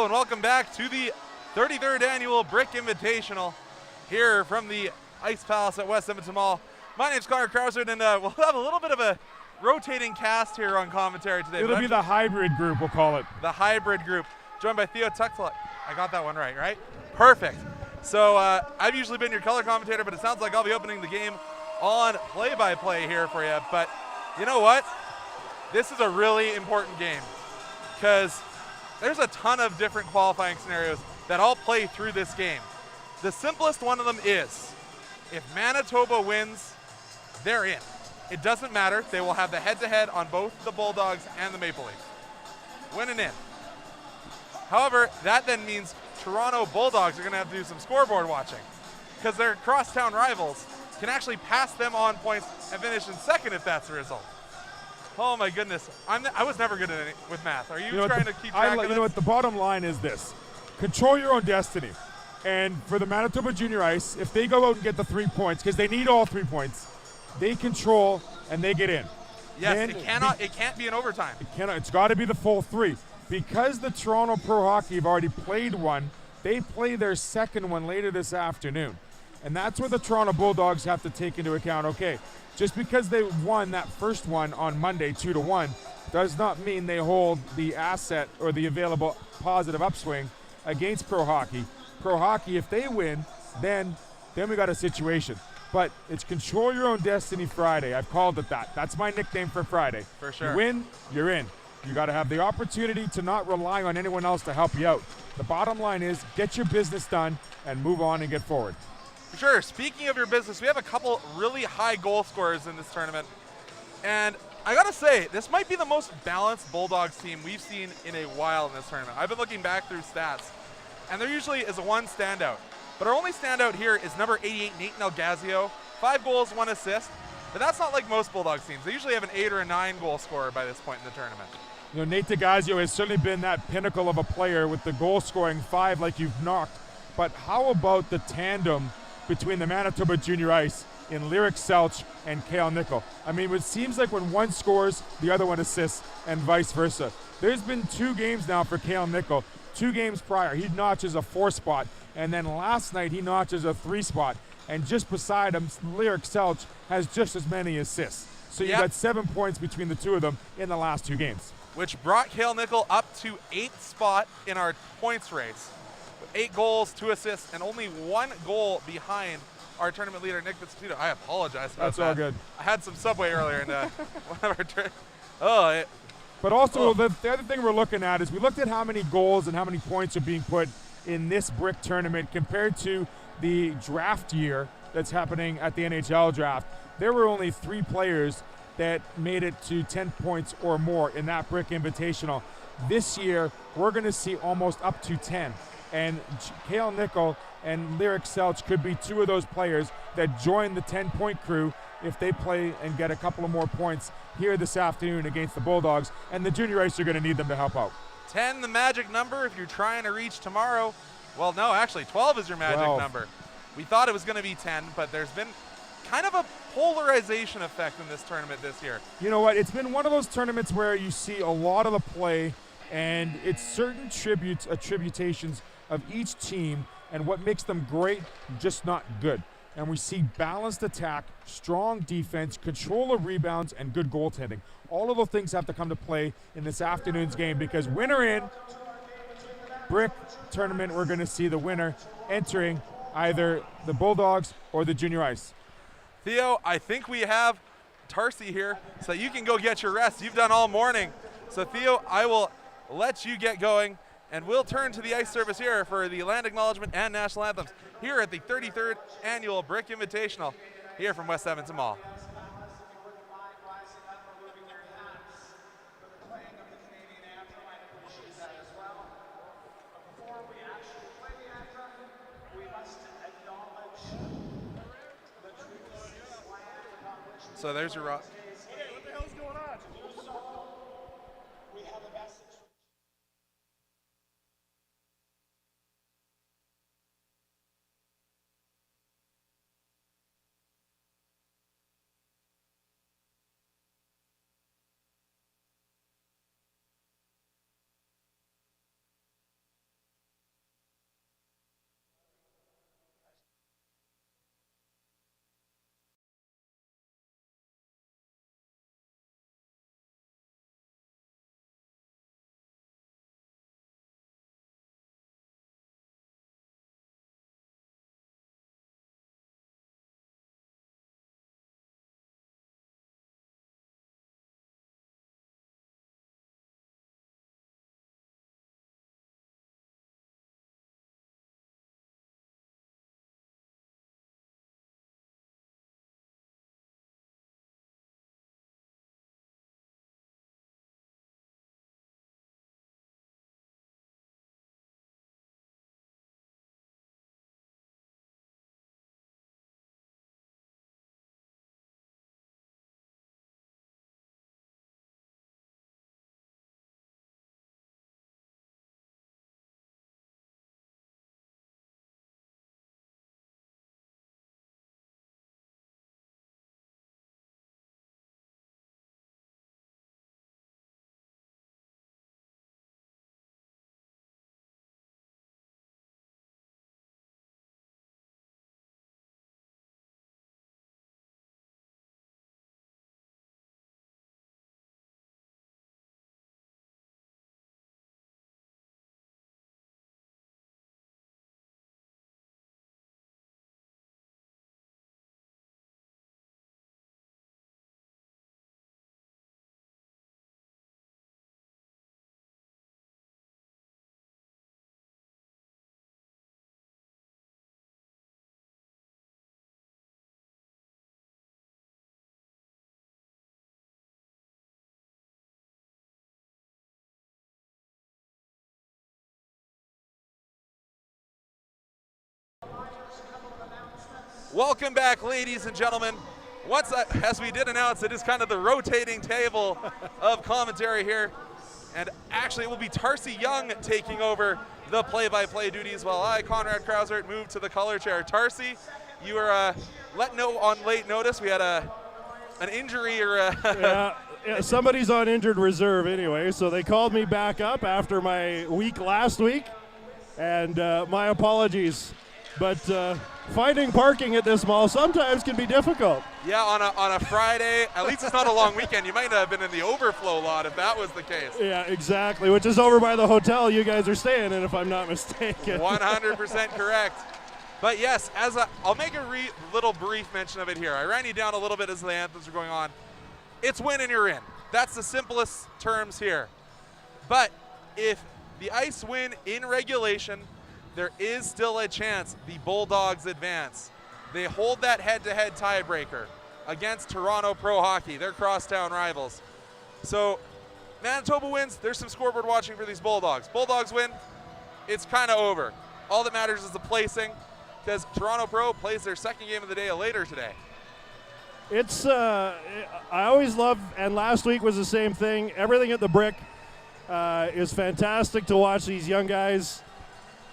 Hello and welcome back to the 33rd annual Brick Invitational here from the Ice Palace at West Edmonton Mall. My name's Connor Krauser, and we'll have a little bit of a rotating cast here on commentary today. It'll be the hybrid group, we'll call it. The hybrid group, joined by Theo Tuxtla. I got that one right? Perfect. So I've usually been your color commentator, but it sounds like I'll be opening the game on play-by-play here for you. But you know what? This is a really important game because there's a ton of different qualifying scenarios that all play through this game. The simplest one of them is, if Manitoba wins, they're in. It doesn't matter. They will have the head-to-head on both the Bulldogs and the Maple Leafs. Win and in. However, that then means Toronto Bulldogs are going to have to do some scoreboard watching because their crosstown rivals can actually pass them on points and finish in second if that's the result. Oh my goodness, I was never good at it with math. Are you trying to keep track of this? You know what, the bottom line is this. Control your own destiny. And for the Manitoba Junior Ice, if they go out and get the 3 points, because they need all 3 points, they control and they get in. Yes, it can't be an overtime. It's got to be the full 3. Because the Toronto Pro Hockey have already played one, they play their second one later this afternoon. And that's what the Toronto Bulldogs have to take into account. Okay, just because they won that first one on Monday 2-1 does not mean they hold the asset or the available positive upswing against Pro Hockey. Pro Hockey, if they win, then we got a situation. But it's control your own destiny Friday. I've called it that. That's my nickname for Friday. For sure. You win, you're in. You got to have the opportunity to not rely on anyone else to help you out. The bottom line is get your business done and move on and get forward. For sure. Speaking of your business, we have a couple really high goal scorers in this tournament. And I got to say, this might be the most balanced Bulldogs team we've seen in a while in this tournament. I've been looking back through stats, and there usually is one standout. But our only standout here is number 88, Nate Nelgazio. 5 goals, 1 assist. But that's not like most Bulldogs teams. They usually have an 8 or a 9 goal scorer by this point in the tournament. You know, Nate Nelgazio has certainly been that pinnacle of a player with the goal scoring 5 like you've knocked. But how about the tandem between the Manitoba Junior Ice in Lyric Selch and Cale Nickel? I mean, it seems like when one scores, the other one assists, and vice versa. There's been 2 games now for Cale Nickel. 2 games prior, he notches a 4 spot, and then last night he notches a 3 spot. And just beside him, Lyric Selch has just as many assists. So you got 7 points between the 2 of them in the last 2 games. Which brought Cale Nickel up to 8th spot in our points race. 8 goals, 2 assists, and only 1 goal behind our tournament leader, Nick Pizzito. I apologize about that. That's all good. I had some Subway earlier in one of our turns. But also, the other thing we're looking at is we looked at how many goals and how many points are being put in this Brick tournament compared to the draft year that's happening at the NHL draft. There were only 3 players that made it to 10 points or more in that Brick Invitational. This year, we're going to see almost up to 10. And Cale Nickel and Lyric Selch could be 2 of those players that join the 10-point crew if they play and get a couple of more points here this afternoon against the Bulldogs. And the Junior Ice are going to need them to help out. 10, the magic number if you're trying to reach tomorrow. Well, no, actually, 12 is your magic number. We thought it was going to be 10, but there's been kind of a polarization effect in this tournament this year. You know what? It's been one of those tournaments where you see a lot of the play, and it's certain attributations of each team and what makes them great, just not good. And we see balanced attack, strong defense, control of rebounds, and good goaltending. All of those things have to come to play in this afternoon's game because winner in Brick tournament, we're going to see the winner entering either the Bulldogs or the Junior Ice. Theo, I think we have Tarsi here so you can go get your rest. You've done all morning. So Theo, I will let you get going, and we'll turn to the ice service here for the land acknowledgement and national anthems here at the 33rd annual Brick Invitational here from West Edmonton Mall. So there's your rock. What the hell's going on? Welcome back, ladies and gentlemen. As we did announce, it is kind of the rotating table of commentary here. And actually, it will be Tarcy Young taking over the play-by-play duties while I, Conrad Krausert, move to the color chair. Tarcy, you were let know on late notice. We had an injury or yeah, somebody's on injured reserve anyway, so they called me back up after my week last week. And my apologies. But finding parking at this mall sometimes can be difficult. Yeah, on a Friday, at least it's not a long weekend. You might have been in the overflow lot if that was the case. Yeah, exactly, which is over by the hotel you guys are staying in, if I'm not mistaken. 100% correct. But yes, I'll make a little brief mention of it here. I ran you down a little bit as the anthems are going on. It's win and you're in. That's the simplest terms here. But if the Ice win in regulation, there is still a chance the Bulldogs advance. They hold that head-to-head tiebreaker against Toronto Pro Hockey, their crosstown rivals. So Manitoba wins, there's some scoreboard watching for these Bulldogs. Bulldogs win, it's kind of over. All that matters is the placing, because Toronto Pro plays their second game of the day later today. It's, I always love, and last week was the same thing, everything at the Brick is fantastic to watch these young guys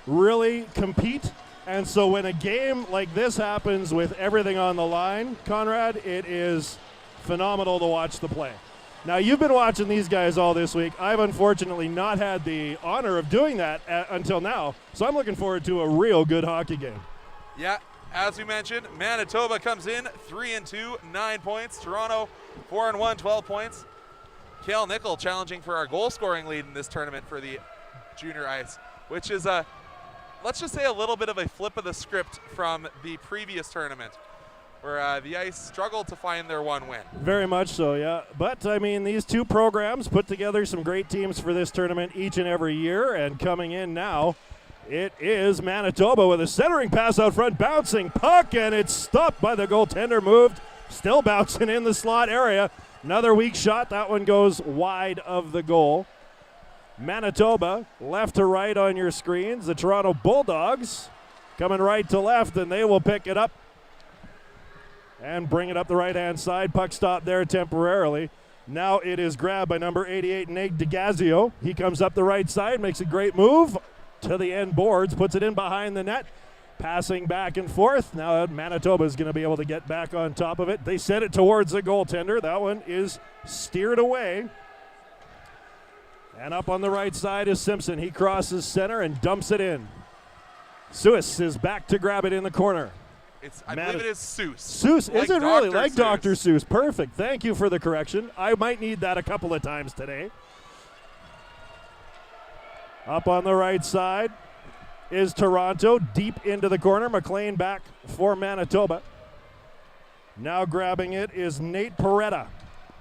really compete. And so when a game like this happens with everything on the line, Conrad, it is phenomenal to watch the play. Now, you've been watching these guys all this week. I've unfortunately not had the honor of doing that until now, so I'm looking forward to a real good hockey game. Yeah, as we mentioned, Manitoba comes in 3-2, 9 points. Toronto 4-1, 12 points. Cale Nickel challenging for our goal-scoring lead in this tournament for the junior Ice, which is let's just say a little bit of a flip of the script from the previous tournament where the Ice struggled to find their one win. Very much so, yeah. But, I mean, these two programs put together some great teams for this tournament each and every year, and coming in now, it is Manitoba with a centering pass out front, bouncing puck, and it's stopped by the goaltender, moved, still bouncing in the slot area. Another weak shot, that one goes wide of the goal. Manitoba, left to right on your screens. The Toronto Bulldogs coming right to left, and they will pick it up and bring it up the right-hand side. Puck stop there temporarily. Now it is grabbed by number 88, Nate DeGazio. He comes up the right side, makes a great move to the end boards, puts it in behind the net, passing back and forth. Now Manitoba is going to be able to get back on top of it. They send it towards the goaltender. That one is steered away. And up on the right side is Simpson. He crosses center and dumps it in. Seuss is back to grab it in the corner. I believe it is Seuss. Seuss, like is it really? Like Seuss. Dr. Seuss. Perfect. Thank you for the correction. I might need that a couple of times today. Up on the right side is Toronto, deep into the corner. McLean back for Manitoba. Now grabbing it is Nate Peretta.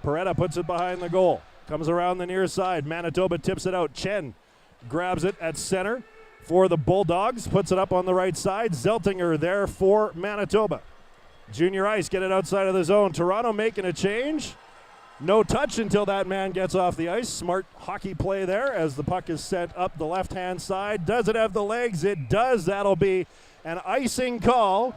Peretta puts it behind the goal. Comes around the near side. Manitoba tips it out. Chen grabs it at center for the Bulldogs. Puts it up on the right side. Zeltinger there for Manitoba. Junior Ice get it outside of the zone. Toronto making a change. No touch until that man gets off the ice. Smart hockey play there as the puck is sent up the left-hand side. Does it have the legs? It does. That'll be an icing call.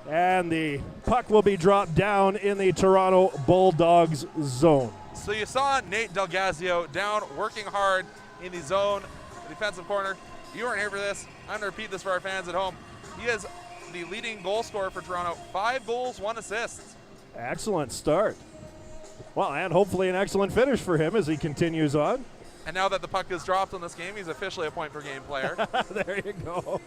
And the puck will be dropped down in the Toronto Bulldogs zone. So you saw Nate DeGazio down, working hard in the zone, defensive corner. You weren't here for this. I'm going to repeat this for our fans at home. He is the leading goal scorer for Toronto. 5 goals, 1 assist. Excellent start. Well, and hopefully an excellent finish for him as he continues on. And now that the puck is dropped in this game, he's officially a point-per-game player. There you go.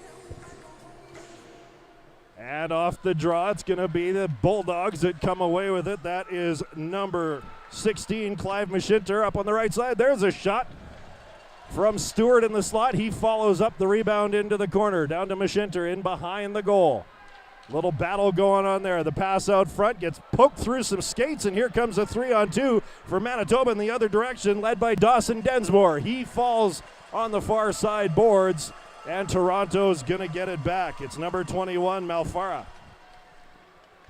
And off the draw, it's going to be the Bulldogs that come away with it. That is number 16, Clive Mashinter, up on the right side. There's a shot from Stewart in the slot. He follows up the rebound into the corner. Down to Mashinter in behind the goal. Little battle going on there. The pass out front gets poked through some skates, and here comes a 3-on-2 for Manitoba in the other direction, led by Dawson Densmore. He falls on the far side boards, and Toronto's going to get it back. It's number 21, Malfara.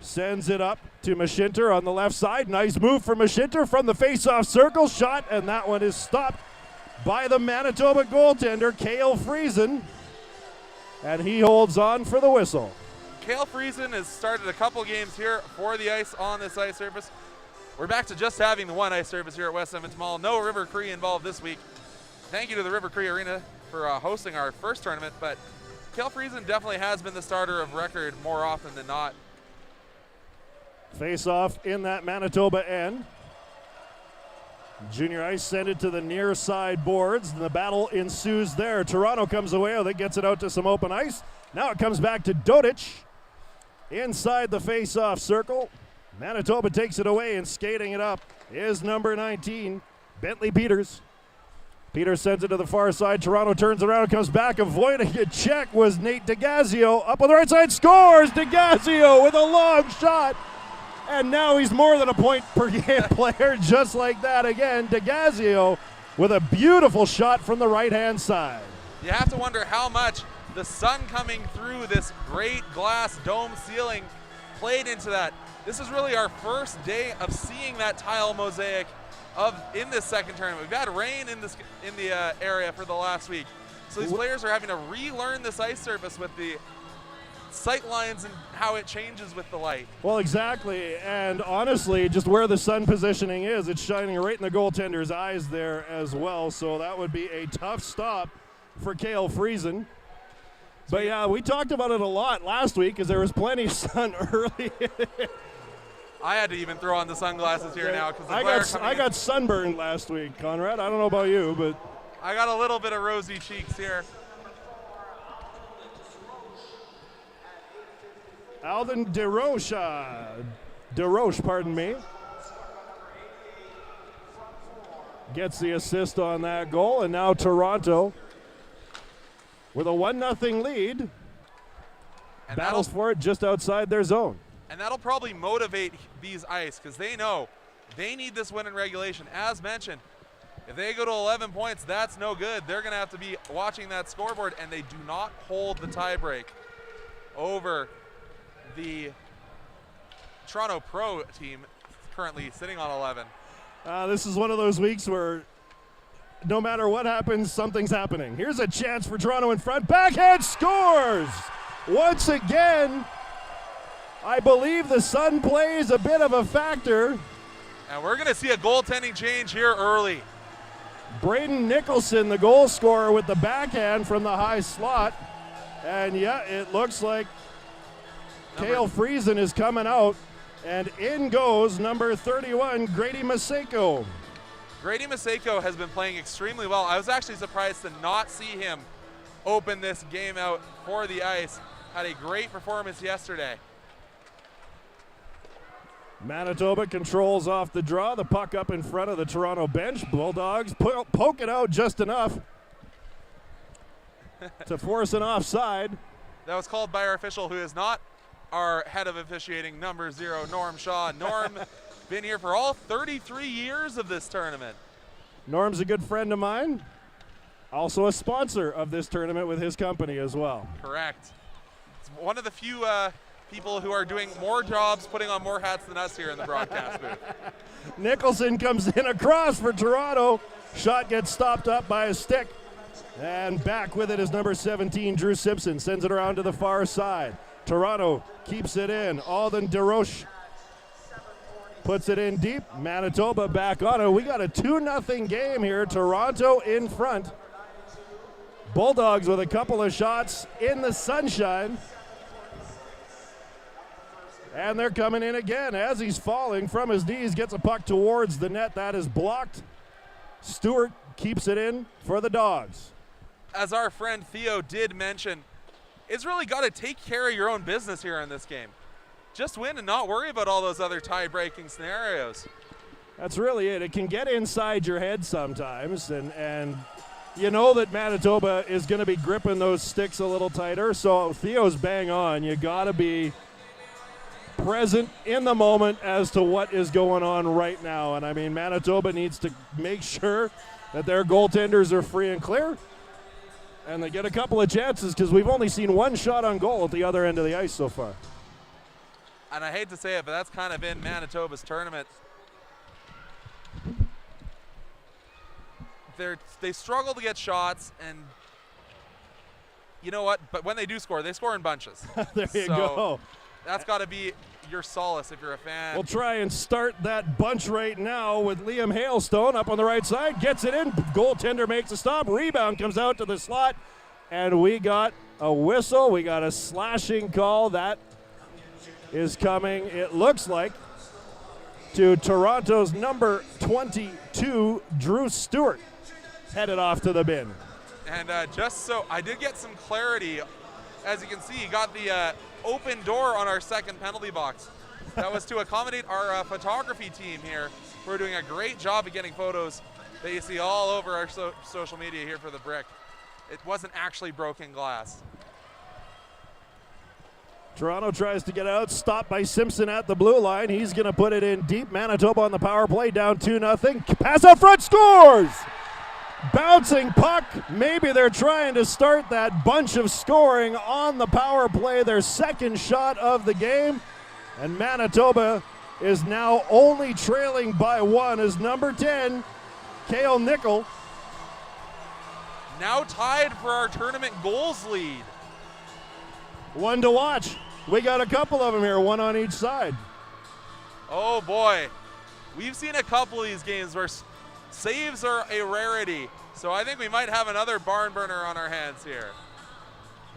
Sends it up to Mashinter on the left side. Nice move for Mashinter from the face-off circle. Shot, and that one is stopped by the Manitoba goaltender, Cale Friesen. And he holds on for the whistle. Cale Friesen has started a couple games here for the ice on this ice surface. We're back to just having the one ice surface here at West Edmonton Mall. No River Cree involved this week. Thank you to the River Cree Arena for hosting our first tournament, but Cale Friesen definitely has been the starter of record more often than not. Face off in that Manitoba end. Junior ice send it to the near side boards, and the battle ensues there. Toronto comes away with it, gets it out to some open ice. Now it comes back to Dodich inside the face-off circle. Manitoba takes it away, and skating it up is number 19, Bentley Peters. Peters sends it to the far side. Toronto turns around and comes back. Avoiding a check was Nate DeGazio. Up on the right side, scores! DeGazio with a long shot. And now he's more than a point per game player, just like that again. DeGazio with a beautiful shot from the right-hand side. You have to wonder how much the sun coming through this great glass dome ceiling played into that. This is really our first day of seeing that tile mosaic in this second tournament. We've had rain in the area for the last week. So these players are having to relearn this ice surface with the sight lines and how it changes with the light. Well, exactly, and honestly, just where the sun positioning is, it's shining right in the goaltender's eyes there as well, so that would be a tough stop for Cale Friesen. But yeah, we talked about it a lot last week because there was plenty of sun early. I had to even throw on the sunglasses here now because I got sunburned last week, Conrad. I don't know about you, but I got a little bit of rosy cheeks here. Alden DeRoche, pardon me, gets the assist on that goal, and now Toronto with a 1-0 lead and battles for it just outside their zone. And that'll probably motivate these ice because they know they need this win in regulation. As mentioned, if they go to 11 points, that's no good. They're going to have to be watching that scoreboard, and they do not hold the tiebreak over the Toronto Pro team currently sitting on 11. This is one of those weeks where no matter what happens, something's happening. Here's a chance for Toronto in front. Backhand scores! Once again, I believe the sun plays a bit of a factor. And we're going to see a goaltending change here early. Braden Nicholson, the goal scorer, with the backhand from the high slot. And yeah, it looks like Cale Friesen is coming out, and in goes number 31, Grady Maseko. Grady Maseko has been playing extremely well. I was actually surprised to not see him open this game out for the ice. Had a great performance yesterday. Manitoba controls off the draw. The puck up in front of the Toronto bench. Bulldogs poke it out just enough to force an offside. That was called by our official, who is not our head of officiating, number 0, Norm Shaw. Norm, been here for all 33 years of this tournament. Norm's a good friend of mine. Also a sponsor of this tournament with his company as well. Correct. It's one of the few people who are doing more jobs, putting on more hats than us here in the broadcast booth. Nicholson comes in across for Toronto. Shot gets stopped up by a stick. And back with it is number 17, Drew Simpson. Sends it around to the far side. Toronto keeps it in. Alden DeRoche puts it in deep. Manitoba back on it. We got a 2-0 game here. Toronto in front. Bulldogs with a couple of shots in the sunshine. And they're coming in again as he's falling from his knees. Gets a puck towards the net. That is blocked. Stewart keeps it in for the Dogs. As our friend Theo did mention, it's really got to take care of your own business here in this game. Just win and not worry about all those other tie-breaking scenarios. That's really it. It can get inside your head sometimes, and you know that Manitoba is going to be gripping those sticks a little tighter, so Theo's bang on. You got to be present in the moment as to what is going on right now. And I mean, Manitoba needs to make sure that their goaltenders are free and clear, and they get a couple of chances because we've only seen one shot on goal at the other end of the ice so far. And I hate to say it, but that's kind of been Manitoba's tournament. They struggle to get shots, and you know what? But when they do score, they score in bunches. There you go. That's got to be your solace if you're a fan. We'll try and start that bunch right now with Liam Hailstone up on the right side. Gets it in. Goaltender makes a stop. Rebound comes out to the slot. And we got a whistle. We got a slashing call. That is coming, it looks like, to Toronto's number 22, Drew Stewart. Headed off to the bin. And just so I did get some clarity, as you can see, you got the open door on our second penalty box. That was to accommodate our photography team here, who are doing a great job of getting photos that you see all over our social media here for the Brick. It wasn't actually broken glass. Toronto tries to get out, stopped by Simpson at the blue line. He's going to put it in deep. Manitoba on the power play, down 2-0. Pass out front, scores! Bouncing puck. Maybe they're trying to start that bunch of scoring on the power play, their second shot of the game. And Manitoba is now only trailing by one as number 10, Cale Nickel. Now tied for our tournament goals lead. One to watch. We got a couple of them here, one on each side. Oh boy. We've seen a couple of these games where saves are a rarity. So I think we might have another barn burner on our hands here.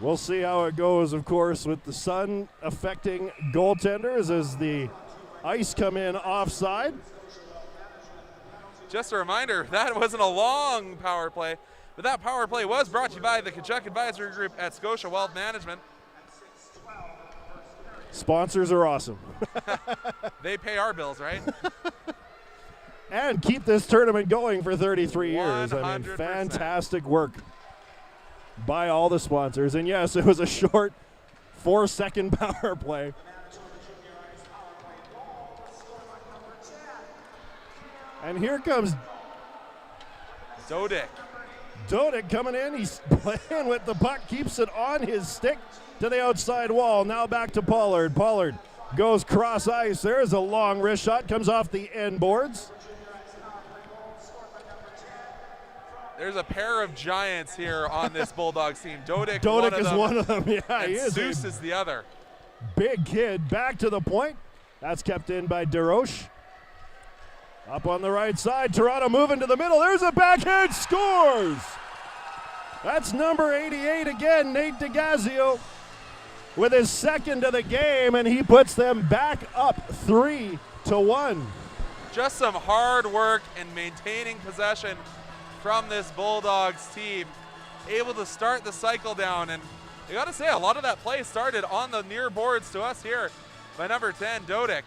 We'll see how it goes, of course, with the sun affecting goaltenders as the ice come in offside. Just a reminder, that wasn't a long power play, but that power play was brought to you by the Kachuk Advisory Group at Scotia Wealth Management. Sponsors are awesome. They pay our bills, right? And keep this tournament going for 33 years. 100%. I mean, fantastic work by all the sponsors. And yes, it was a short 4-second power play. And here comes Dodick. Dodick coming in. He's playing with the puck, keeps it on his stick to the outside wall. Now back to Pollard. Pollard goes cross ice. There's a long wrist shot, comes off the end boards. There's a pair of giants here on this Bulldogs team. Dodick is one of them. Yeah, and he is. Zeus is the other. Big kid. Back to the point. That's kept in by DeRoche. Up on the right side. Toronto moving to the middle. There's a backhand. Scores! That's number 88 again, Nate DeGazio, with his second of the game, and he puts them back up 3-1. Just some hard work in maintaining possession from this Bulldogs team. Able to start the cycle down, and you got to say, a lot of that play started on the near boards to us here by number 10, Dodick.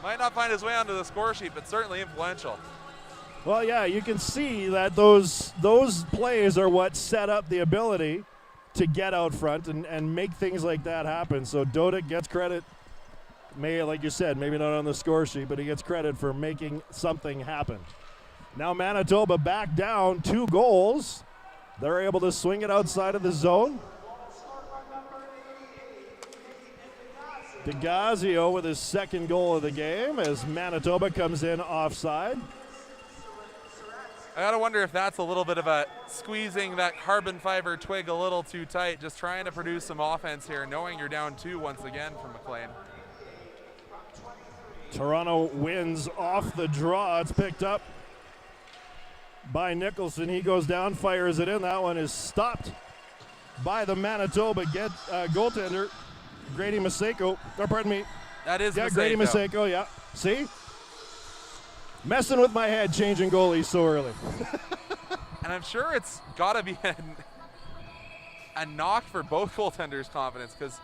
Might not find his way onto the score sheet, but certainly influential. Well, yeah, you can see that those plays are what set up the ability to get out front and make things like that happen. So Dodick gets credit, like you said, maybe not on the score sheet, but he gets credit for making something happen. Now Manitoba back down 2 goals. They're able to swing it outside of the zone. DeGazio with his second goal of the game as Manitoba comes in offside. I gotta wonder if that's a little bit of a squeezing that carbon fiber twig a little too tight, just trying to produce some offense here, knowing you're down 2 once again from McLean. Toronto wins off the draw. It's picked up by Nicholson. He goes down, fires it in. That one is stopped by the Manitoba goaltender, Grady Maseko. Or pardon me. That is Maseko. Grady Maseko, yeah. See? Messing with my head, changing goalies so early. And I'm sure it's got to be a knock for both goaltenders' confidence, because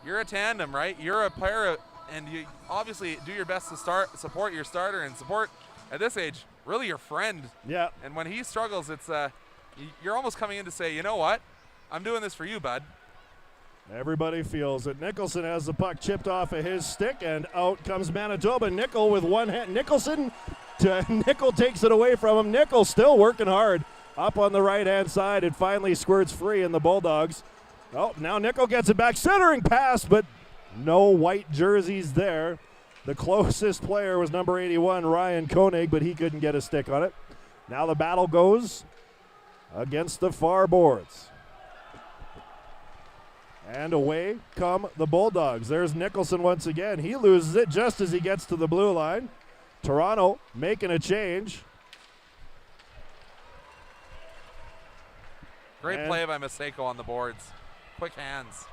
you're a tandem, right? You're a player, and you obviously do your best to support your starter and support, at this age, really your friend. Yeah. And when he struggles, it's you're almost coming in to say, you know what? I'm doing this for you, bud. Everybody feels it. Nicholson has the puck chipped off of his stick, and out comes Manitoba. Nickel with one hand. Nickel takes it away from him. Nickel still working hard up on the right-hand side. It finally squirts free in the Bulldogs. Oh, now Nickel gets it back. Centering pass, but no white jerseys there. The closest player was number 81, Ryan Koenig, but he couldn't get a stick on it. Now the battle goes against the far boards. And away come the Bulldogs. There's Nicholson once again. He loses it just as he gets to the blue line. Toronto making a change. Great play by Maseko on the boards. Quick hands.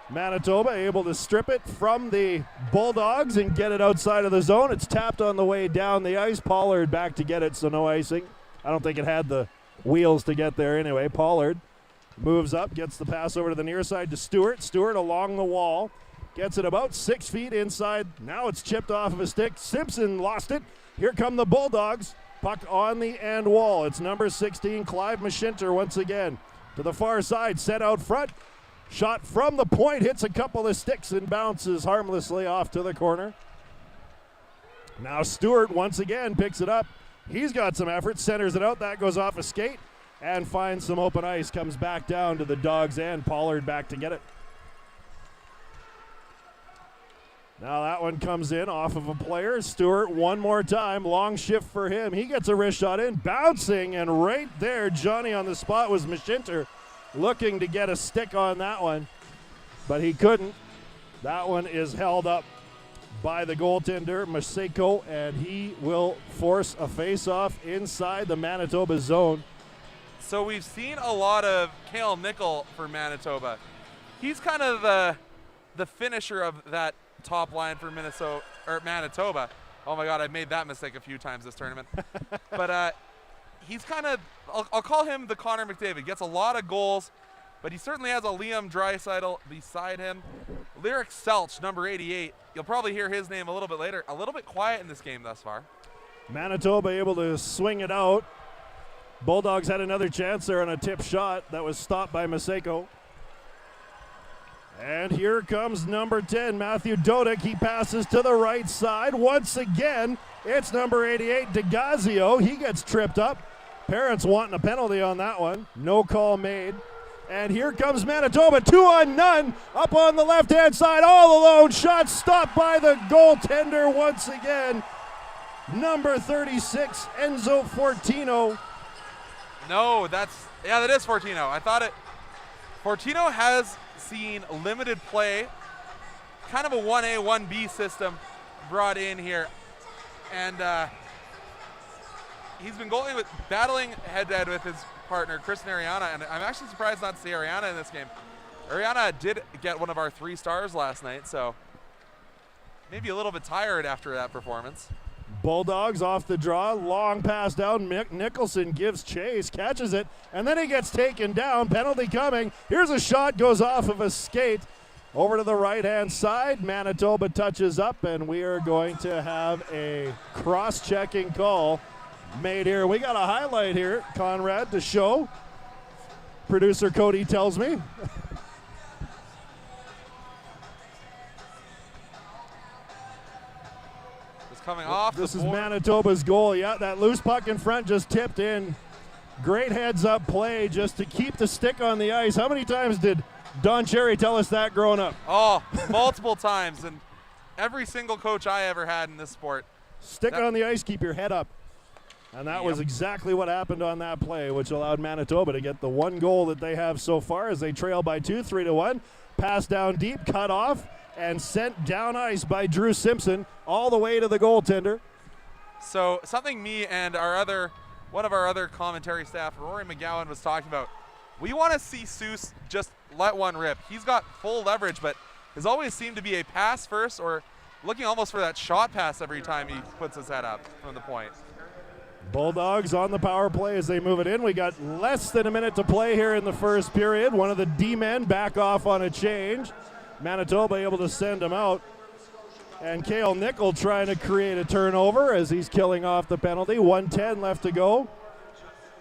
Manitoba able to strip it from the Bulldogs and get it outside of the zone. It's tapped on the way down the ice. Pollard back to get it, so no icing. I don't think it had the wheels to get there anyway. Pollard moves up, gets the pass over to the near side to Stewart. Stewart along the wall. Gets it about 6 feet inside. Now it's chipped off of a stick. Simpson lost it. Here come the Bulldogs. Puck on the end wall. It's number 16, Clive Mashinter once again. To the far side, set out front. Shot from the point, hits a couple of sticks and bounces harmlessly off to the corner. Now Stewart once again picks it up. He's got some effort, centers it out. That goes off a skate and finds some open ice. Comes back down to the Dogs and Pollard back to get it. Now that one comes in off of a player. Stewart one more time. Long shift for him. He gets a wrist shot in. Bouncing, and right there, Johnny on the spot was Mashinter, looking to get a stick on that one, but he couldn't. That one is held up by the goaltender, Maseko, and he will force a face-off inside the Manitoba zone. So we've seen a lot of Cale Nickel for Manitoba. He's kind of the finisher of that top line for Manitoba. Oh my God, I've made that mistake a few times this tournament. But he's kind of, I'll call him the Connor McDavid. Gets a lot of goals, but he certainly has a Liam Draisaitl beside him. Lyric Selch, number 88. You'll probably hear his name a little bit later. A little bit quiet in this game thus far. Manitoba able to swing it out. Bulldogs had another chance there on a tip shot that was stopped by Maseko. And here comes number 10, Matthew Dodick. He passes to the right side. Once again, it's number 88, DeGazio. He gets tripped up. Parents wanting a penalty on that one. No call made. And here comes Manitoba, 2-on-0, up on the left-hand side, all alone. Shot stopped by the goaltender once again. Number 36, Enzo Fortino. No, that is Fortino. I thought it. Fortino has seen limited play, kind of a 1A, 1B system brought in here. And he's been battling head-to-head with his partner, Kristen Ariana, and I'm actually surprised not to see Ariana in this game. Ariana did get one of our 3 stars last night, so maybe a little bit tired after that performance. Bulldogs off the draw, long pass down. Nicholson gives chase, catches it, and then he gets taken down. Penalty coming. Here's a shot, goes off of a skate. Over to the right-hand side, Manitoba touches up, and we are going to have a cross-checking call made here. We got a highlight here, Conrad, to show. Producer Cody tells me. Coming off. This is Manitoba's goal. Yeah, that loose puck in front just tipped in. Great heads-up play just to keep the stick on the ice. How many times did Don Cherry tell us that growing up? Oh, multiple times. And every single coach I ever had in this sport. Stick on the ice, keep your head up. And that was exactly what happened on that play, which allowed Manitoba to get the one goal that they have so far as they trail by 2, 3-1. Pass down deep, cut off, and sent down ice by Drew Simpson all the way to the goaltender. So something me and one of our other commentary staff, Rory McGowan, was talking about. We want to see Seuss just let one rip. He's got full leverage, but has always seemed to be a pass first or looking almost for that shot pass every time he puts his head up from the point. Bulldogs on the power play as they move it in. We got less than a minute to play here in the first period. One of the D-men back off on a change. Manitoba able to send him out. And Cale Nickel trying to create a turnover as he's killing off the penalty. 1:10 left to go.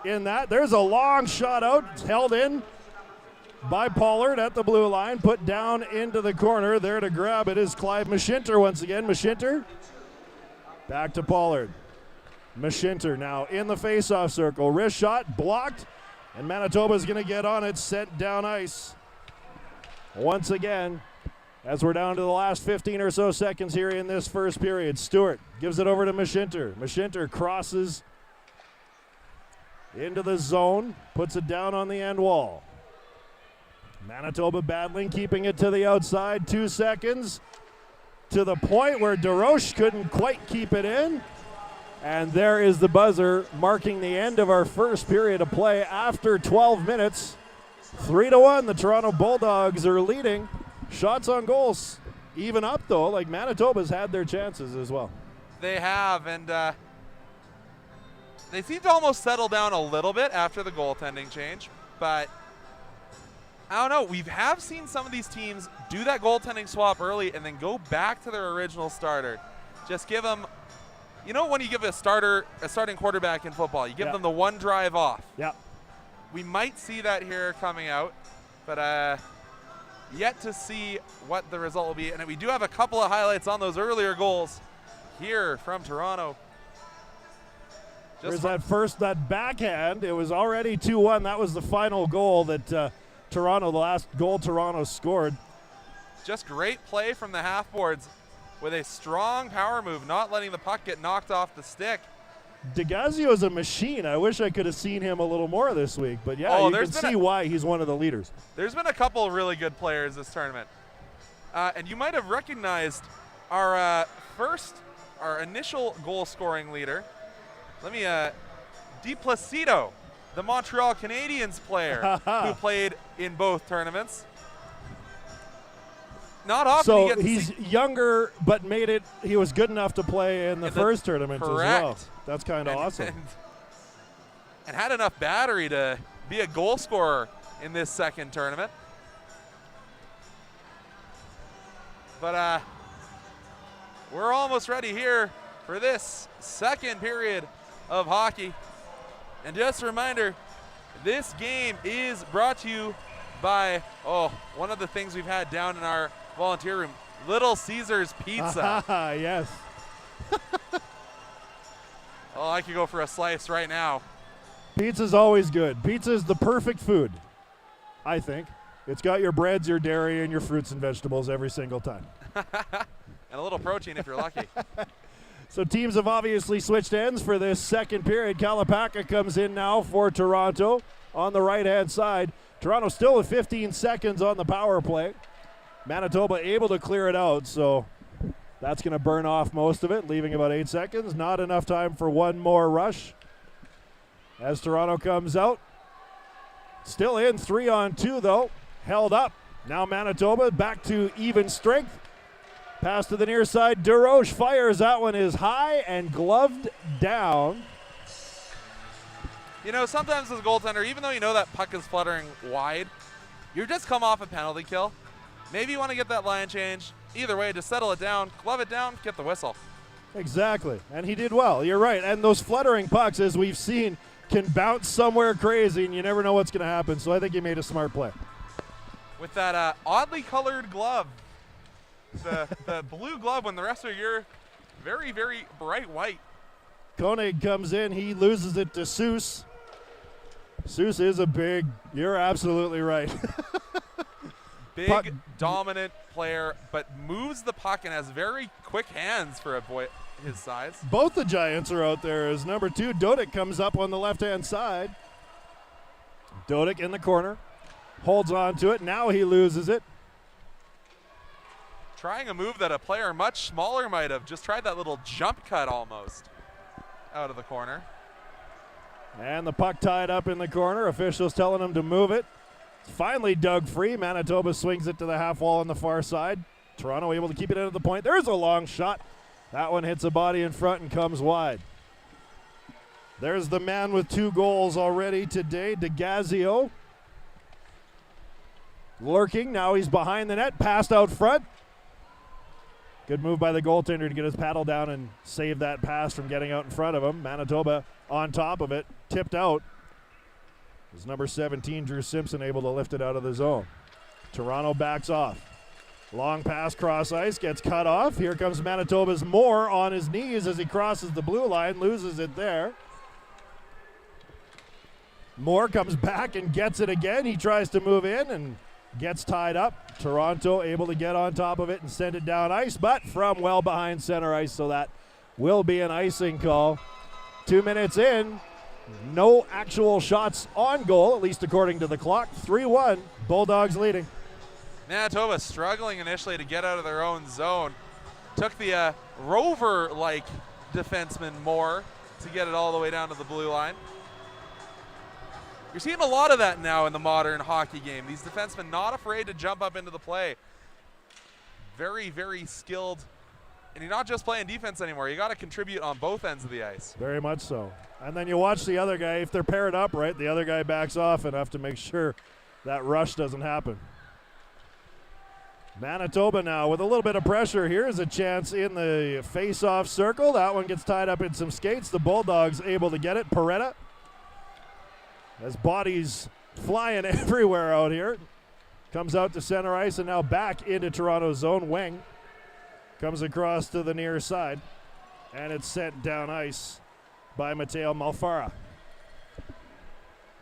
In that, there's a long shot out. It's held in by Pollard at the blue line. Put down into the corner. There to grab it is Clive Mashinter once again. Mashinter back to Pollard. Mashinter now in the face-off circle. Wrist shot blocked. And Manitoba's going to get on it. Sent down ice. Once again, as we're down to the last 15 or so seconds here in this first period, Stewart gives it over to Mashinter. Mashinter crosses into the zone, puts it down on the end wall. Manitoba battling, keeping it to the outside. 2 seconds to the point where DeRoche couldn't quite keep it in. And there is the buzzer marking the end of our first period of play after 12 minutes. 3-1, the Toronto Bulldogs are leading. Shots on goals even up, though, like Manitoba's had their chances as well. They have, and they seem to almost settle down a little bit after the goaltending change. But I don't know. We have seen some of these teams do that goaltending swap early and then go back to their original starter. Just give them, you know, when you give a starting quarterback in football, you give them the one drive off. Yeah. We might see that here coming out, but yet to see what the result will be. And we do have a couple of highlights on those earlier goals here from Toronto. There's that backhand. It was already 2-1. That was the final goal that the last goal Toronto scored. Just great play from the half boards with a strong power move, not letting the puck get knocked off the stick. DeGazio's a machine. I wish I could have seen him a little more this week. But yeah, you can see why he's one of the leaders. There's been a couple of really good players this tournament. And you might have recognized our initial goal-scoring leader. Di Placido, the Montreal Canadiens player who played in both tournaments. Not often so he's younger, but made it. He was good enough to play in the first tournament as well. That's kind of awesome. And had enough battery to be a goal scorer in this second tournament. But we're almost ready here for this second period of hockey. And just a reminder, this game is brought to you by, one of the things we've had down in our volunteer room, Little Caesars Pizza. Yes. Oh, I could go for a slice right now. Pizza's always good. Pizza's the perfect food, I think. It's got your breads, your dairy, and your fruits and vegetables every single time. And a little protein if you're lucky. So teams have obviously switched ends for this second period. Kalapaka comes in now for Toronto on the right-hand side. Toronto still with 15 seconds on the power play. Manitoba able to clear it out, so that's going to burn off most of it, leaving about 8 seconds. Not enough time for one more rush. As Toronto comes out. Still in 3-on-2, though. Held up. Now Manitoba back to even strength. Pass to the near side. DeRoche fires. That one is high and gloved down. You know, sometimes as a goaltender, even though you know that puck is fluttering wide, you just come off a penalty kill. Maybe you want to get that line change. Either way, just settle it down, glove it down, get the whistle. Exactly, and he did well. You're right, and those fluttering pucks, as we've seen, can bounce somewhere crazy, and you never know what's going to happen, so I think he made a smart play. With that oddly colored glove, the blue glove when the rest of your very, very bright white. Koenig comes in. He loses it to Seuss. Seuss is a big, you're absolutely right. Big, puck, dominant player, but moves the puck and has very quick hands for a boy his size. Both the Giants are out there as number 2. Dodick comes up on the left-hand side. Dodick in the corner. Holds on to it. Now he loses it. Trying a move that a player much smaller might have. Just tried that little jump cut almost out of the corner. And the puck tied up in the corner. Officials telling him to move it. Finally dug free. Manitoba swings it to the half wall on the far side. Toronto able to keep it into the point. There's a long shot. That one hits a body in front and comes wide. There's the man with 2 goals already today, DeGazio. Lurking, now he's behind the net, passed out front. Good move by the goaltender to get his paddle down and save that pass from getting out in front of him. Manitoba on top of it, tipped out. Is number 17, Drew Simpson, able to lift it out of the zone. Toronto backs off. Long pass cross ice, gets cut off. Here comes Manitoba's Moore on his knees as he crosses the blue line, loses it there. Moore comes back and gets it again. He tries to move in and gets tied up. Toronto able to get on top of it and send it down ice, but from well behind center ice, so that will be an icing call. 2 minutes in, No actual shots on goal, at least according to the clock. 3-1, Bulldogs leading. Manitoba struggling initially to get out of their own zone. Took the rover-like defenseman more to get it all the way down to the blue line. You're seeing a lot of that now in the modern hockey game. These defensemen not afraid to jump up into the play. Very, very skilled. And you're not just playing defense anymore. You got to contribute on both ends of the ice. Very much so. And then you watch the other guy. If they're paired up, right, the other guy backs off enough to make sure that rush doesn't happen. Manitoba now with a little bit of pressure. Here's a chance in the face-off circle. That one gets tied up in some skates. The Bulldogs able to get it. Peretta has bodies flying everywhere out here. Comes out to center ice and now back into Toronto's zone. Wing comes across to the near side, and it's sent down ice by Mateo Malfara.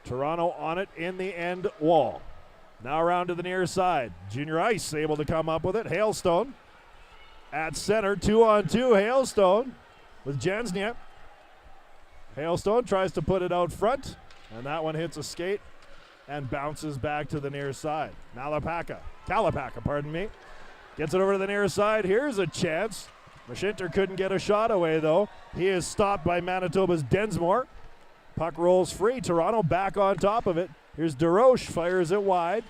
Toronto on it in the end wall. Now around to the near side. Junior Ice able to come up with it. Hailstone at center. 2-on-2. Hailstone with Jensnia. Hailstone tries to put it out front, and that one hits a skate and bounces back to the near side. Kalapaka, pardon me. Gets it over to the near side. Here's a chance. Mashinter couldn't get a shot away, though. He is stopped by Manitoba's Densmore. Puck rolls free. Toronto back on top of it. Here's DeRoche, fires it wide.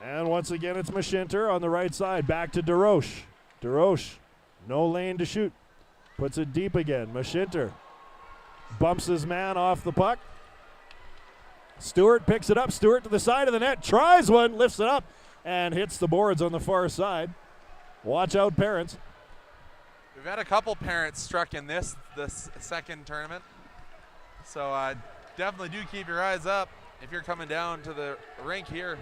And once again, it's Mashinter on the right side. Back to DeRoche. DeRoche, no lane to shoot. Puts it deep again. Mashinter bumps his man off the puck. Stewart picks it up. Stewart to the side of the net. Tries one, lifts it up, and hits the boards on the far side. Watch out, parents. We've had a couple parents struck in this second tournament. So definitely do keep your eyes up if you're coming down to the rink here.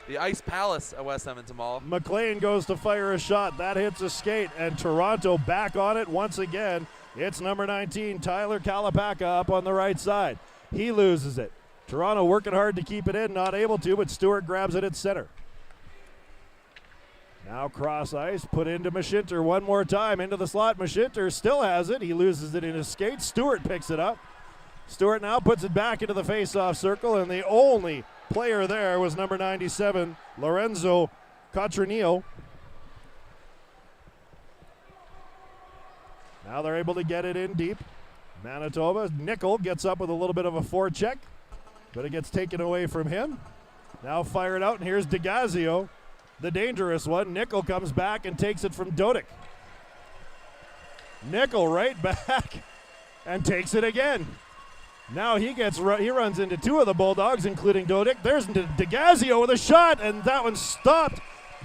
The Ice Palace at West Edmonton Mall. McLean goes to fire a shot. That hits a skate, and Toronto back on it once again. It's number 19, Tyler Kalapaka, up on the right side. He loses it. Toronto working hard to keep it in, not able to, but Stewart grabs it at center. Now cross ice, put into Mashinter one more time, into the slot. Mashinter still has it. He loses it in his skate. Stewart picks it up. Stewart now puts it back into the face-off circle, and the only player there was number 97, Lorenzo Cotronillo. Now they're able to get it in deep. Manitoba, Nickel gets up with a little bit of a forecheck, but it gets taken away from him. Now fired out, and here's DeGazio, the dangerous one. Nickel comes back and takes it from Dodic. Nickel right back and takes it again. Now he runs into two of the Bulldogs, including Dodic. There's DeGazio with a shot, and that one's stopped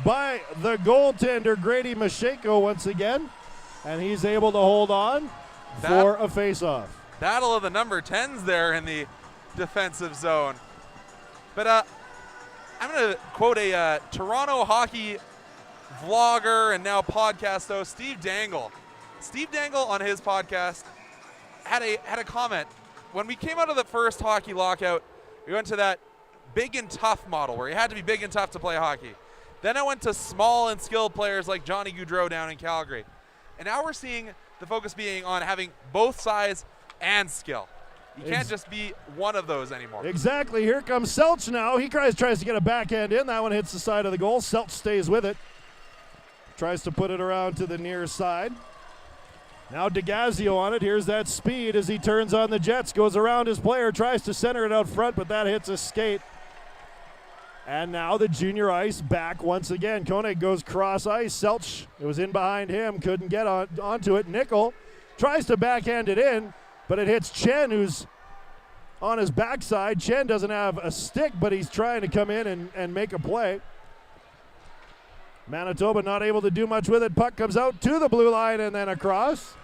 by the goaltender, Grady Masheko, once again. And he's able to hold on for a face-off. Battle of the number 10s there in the defensive zone. But I'm going to quote a Toronto hockey vlogger and now podcast host, Steve Dangle. Steve Dangle on his podcast had a comment. When we came out of the first hockey lockout, we went to that big and tough model where you had to be big and tough to play hockey. Then I went to small and skilled players like Johnny Gaudreau down in Calgary. And now we're seeing the focus being on having both size and skill. You can't just be one of those anymore. Exactly. Here comes Selch now. He tries to get a backhand in. That one hits the side of the goal. Selch stays with it. Tries to put it around to the near side. Now DeGazio on it. Here's that speed as he turns on the Jets. Goes around his player. Tries to center it out front, but that hits a skate. And now the junior ice back once again. Koenig goes cross ice. Selch, it was in behind him. Couldn't get onto it. Nickel tries to backhand it in, but it hits Chen, who's on his backside. Chen doesn't have a stick, but he's trying to come in and make a play. Manitoba not able to do much with it. Puck comes out to the blue line and then across.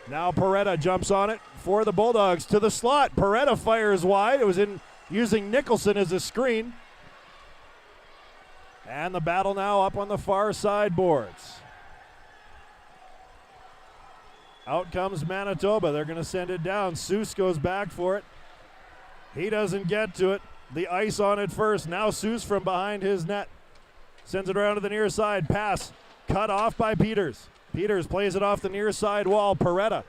Now Peretta jumps on it for the Bulldogs to the slot. Peretta fires wide. It was in using Nicholson as a screen. And the battle now up on the far side boards. Out comes Manitoba. They're going to send it down. Seuss goes back for it. He doesn't get to it. The ice on it first. Now Seuss from behind his net. Sends it around to the near side. Pass cut off by Peters. Peters plays it off the near side wall. Peretta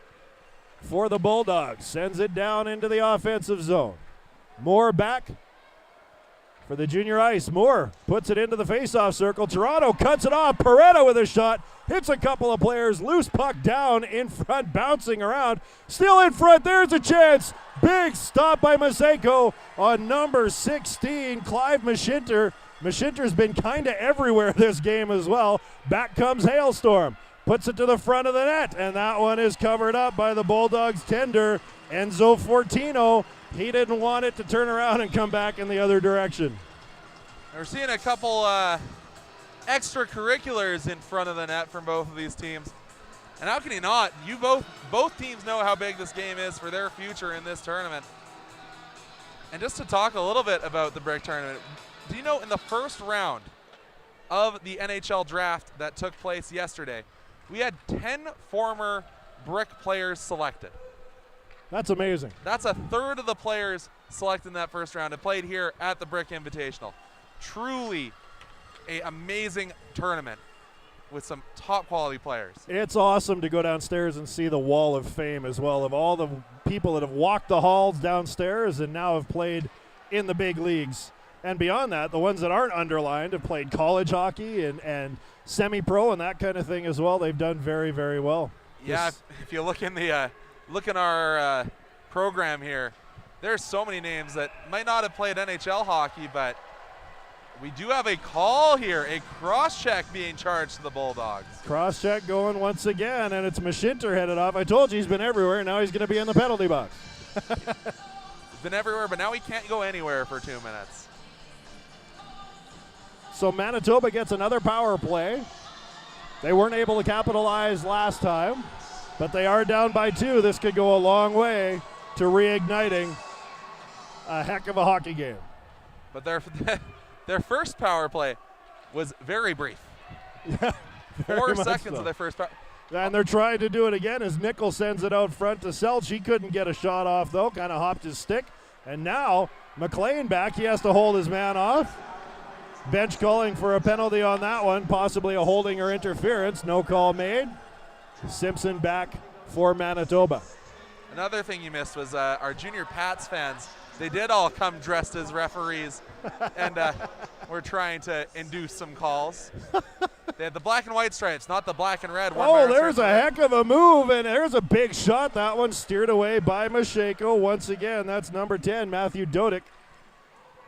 for the Bulldogs. Sends it down into the offensive zone. Moore back for the junior ice. Moore puts it into the faceoff circle. Toronto cuts it off. Peretta with a shot. Hits a couple of players. Loose puck down in front, bouncing around. Still in front. There's a chance. Big stop by Maseko on number 16, Clive Mashinter. Mashinter's been kind of everywhere this game as well. Back comes Hailstorm. Puts it to the front of the net, and that one is covered up by the Bulldogs tender, Enzo Fortino. He didn't want it to turn around and come back in the other direction. We're seeing a couple extracurriculars in front of the net from both of these teams. And how can you not? You both teams know how big this game is for their future in this tournament. And just to talk a little bit about the Brick Tournament, do you know in the first round of the NHL draft that took place yesterday, we had 10 former Brick players selected. That's amazing. That's a third of the players selected in that first round and played here at the Brick Invitational. Truly an amazing tournament with some top quality players. It's awesome to go downstairs and see the wall of fame as well of all the people that have walked the halls downstairs and now have played in the big leagues. And beyond that, the ones that aren't underlined have played college hockey and semi-pro and that kind of thing as well. They've done very, very well. Yeah, if you look in the look in our program here, there's so many names that might not have played NHL hockey, but we do have a call here, a cross-check being charged to the Bulldogs. Cross-check going once again, and it's Mashinter headed off. I told you he's been everywhere. Now he's going to be in the penalty box. He's been everywhere, but now he can't go anywhere for 2 minutes. So Manitoba gets another power play. They weren't able to capitalize last time, but they are down by 2. This could go a long way to reigniting a heck of a hockey game. But their first power play was very brief. Yeah, 4 seconds of their first power. And they're trying to do it again as Nickel sends it out front to Selch. He couldn't get a shot off, though. Kind of hopped his stick. And now McLean back. He has to hold his man off. Bench calling for a penalty on that one, possibly a holding or interference. No call made. Simpson back for Manitoba. Another thing you missed was our junior Pats fans. They did all come dressed as referees, and we're trying to induce some calls. They had the black and white stripes, not the black and red. Oh, there's a heck of a move, and there's a big shot. That one steered away by Masheko. Once again, that's number 10, Matthew Dodick.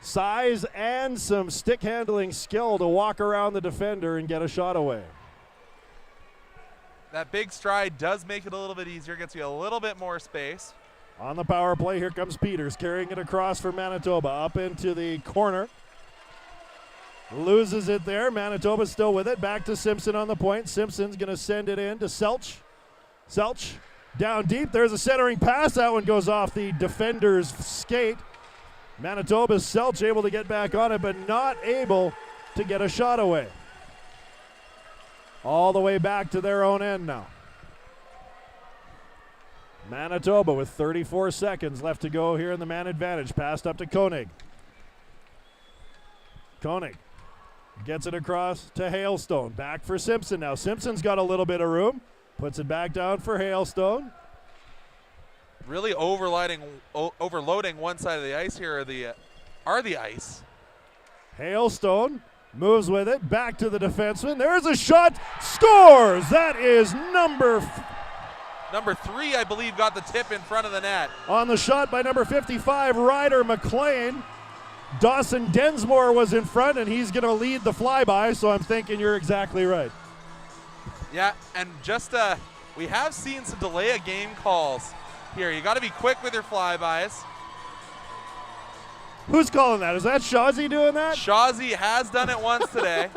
Size and some stick handling skill to walk around the defender and get a shot away. That big stride does make it a little bit easier, gets you a little bit more space. On the power play, here comes Peters carrying it across for Manitoba up into the corner. Loses it there. Manitoba's still with it. Back to Simpson on the point. Simpson's going to send it in to Selch. Selch down deep. There's a centering pass. That one goes off the defender's skate. Manitoba's Selch able to get back on it, but not able to get a shot away. All the way back to their own end now. Manitoba with 34 seconds left to go here in the man advantage. Passed up to Koenig. Koenig gets it across to Hailstone. Back for Simpson now. Simpson's got a little bit of room. Puts it back down for Hailstone. Really overloading one side of the ice here are the ice. Hailstone moves with it. Back to the defenseman. There's a shot. Scores! That is number 3, I believe, got the tip in front of the net. On the shot by number 55, Ryder McLean. Dawson Densmore was in front, and he's going to lead the flyby, so I'm thinking you're exactly right. Yeah, and just we have seen some delay of game calls here. You got to be quick with your flybys. Who's calling that? Is that Shawzy doing that? Shawzy has done it once today.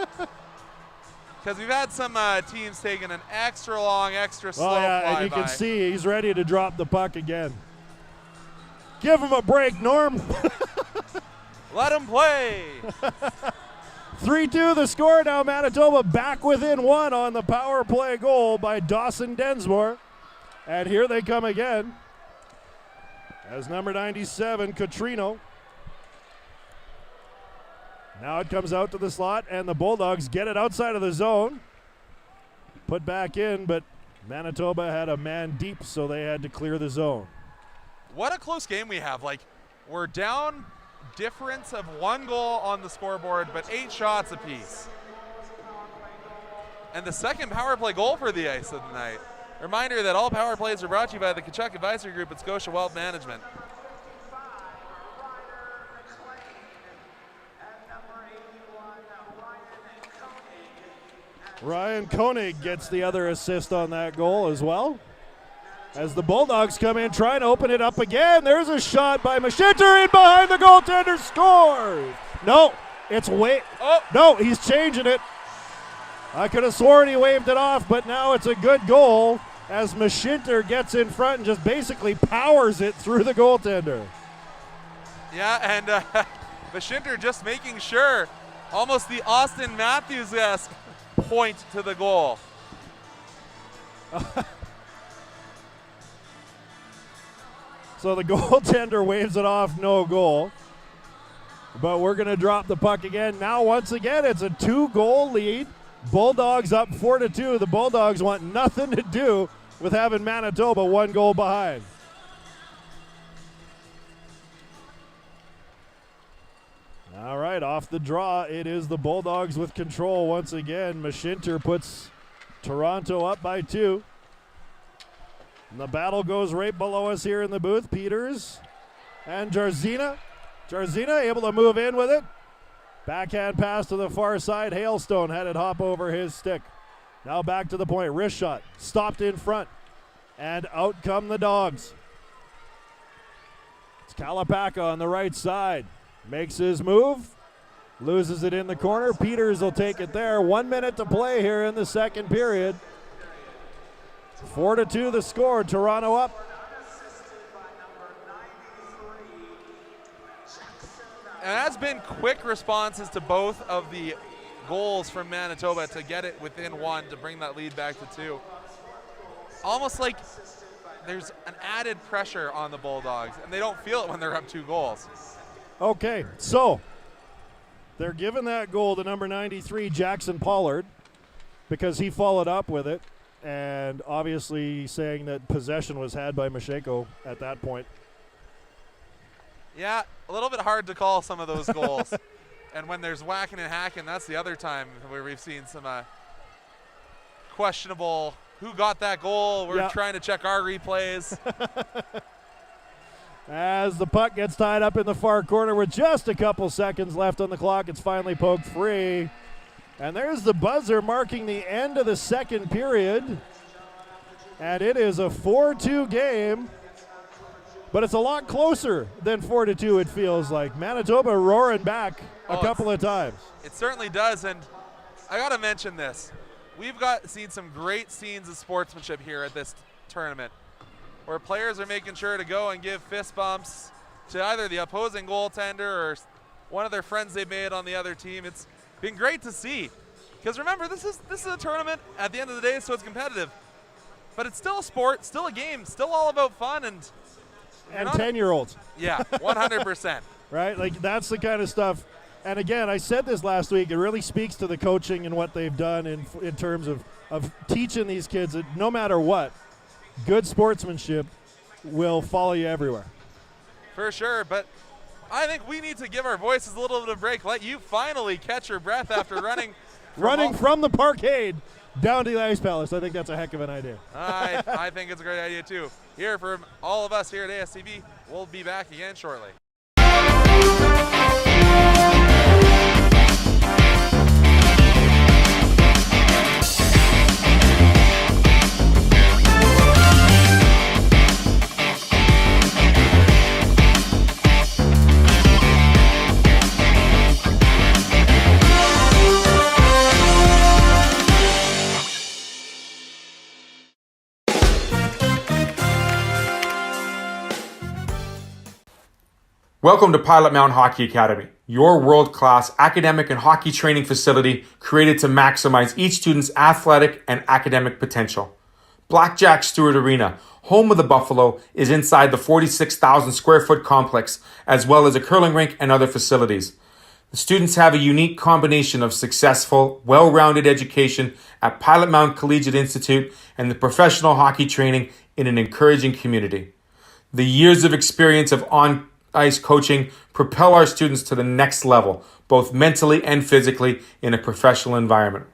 Because we've had some teams taking an extra long, extra slow flyby. And you can see he's ready to drop the puck again. Give him a break, Norm. Let him play. 3-2 the score now. Manitoba back within 1 on the power play goal by Dawson Densmore. And here they come again as number 97, Cotrino. Now it comes out to the slot, and the Bulldogs get it outside of the zone. Put back in, but Manitoba had a man deep, so they had to clear the zone. What a close game we have. Like, we're down difference of 1 goal on the scoreboard, but 8 shots apiece. And the second power play goal for the Ice of the night. Reminder that all power plays are brought to you by the Kachuk Advisory Group at Scotia Wealth Management. Ryan Koenig gets the other assist on that goal as well. As the Bulldogs come in, trying to open it up again. There's a shot by Mashinter in behind the goaltender, scores. No, it's No, he's changing it. I could have sworn he waved it off, but now it's a good goal as Mashinter gets in front and just basically powers it through the goaltender. Yeah, and Mashinter just making sure, almost the Austin Matthews-esque point to the goal. So the goaltender waves it off, no goal. But we're going to drop the puck again. Now, once again, it's a 2-goal lead. Bulldogs up 4-2. The Bulldogs want nothing to do with having Manitoba 1 goal behind. All right, off the draw, it is the Bulldogs with control once again. Mashinter puts Toronto up by 2. And the battle goes right below us here in the booth. Peters and Jarzina. Jarzina able to move in with it. Backhand pass to the far side. Hailstone had it hop over his stick. Now back to the point. Wrist shot. Stopped in front. And out come the Dogs. It's Kalapaka on the right side. Makes his move. Loses it in the corner. Peters will take it there. 1 minute to play here in the second period. 4-2 the score. Toronto up. And that's been quick responses to both of the goals from Manitoba to get it within 1 to bring that lead back to 2. Almost like there's an added pressure on the Bulldogs, and they don't feel it when they're up 2 goals. Okay, so they're giving that goal to number 93, Jackson Pollard, because he followed up with it, and obviously saying that possession was had by Masheko at that point. Yeah, a little bit hard to call some of those goals. And when there's whacking and hacking, that's the other time where we've seen some questionable, who got that goal? We're trying to check our replays. As the puck gets tied up in the far corner with just a couple seconds left on the clock, it's finally poked free. And there's the buzzer marking the end of the second period. And it is a 4-2 game. But it's a lot closer than 4-2, it feels like. Manitoba roaring back a couple of times. It certainly does, and I got to mention this. We've seen some great scenes of sportsmanship here at this tournament, where players are making sure to go and give fist bumps to either the opposing goaltender or one of their friends they made on the other team. It's been great to see, because remember, this is a tournament at the end of the day, so it's competitive. But it's still a sport, still a game, still all about fun, and 10-year-olds. Yeah, 100%. Right? Like, that's the kind of stuff. And again, I said this last week, it really speaks to the coaching and what they've done in terms of teaching these kids that no matter what, good sportsmanship will follow you everywhere. For sure, but I think we need to give our voices a little bit of a break, let you finally catch your breath after running. From the parkade down to the Ice Palace. I think that's a heck of an idea. I think it's a great idea too. Here from all of us here at ASTV, we'll be back again shortly. Welcome to Pilot Mountain Hockey Academy, your world-class academic and hockey training facility created to maximize each student's athletic and academic potential. Blackjack Stewart Arena, home of the Buffalo, is inside the 46,000 square foot complex, as well as a curling rink and other facilities. The students have a unique combination of successful, well-rounded education at Pilot Mountain Collegiate Institute and the professional hockey training in an encouraging community. The years of experience of on-ice coaching propel our students to the next level, both mentally and physically, in a professional environment.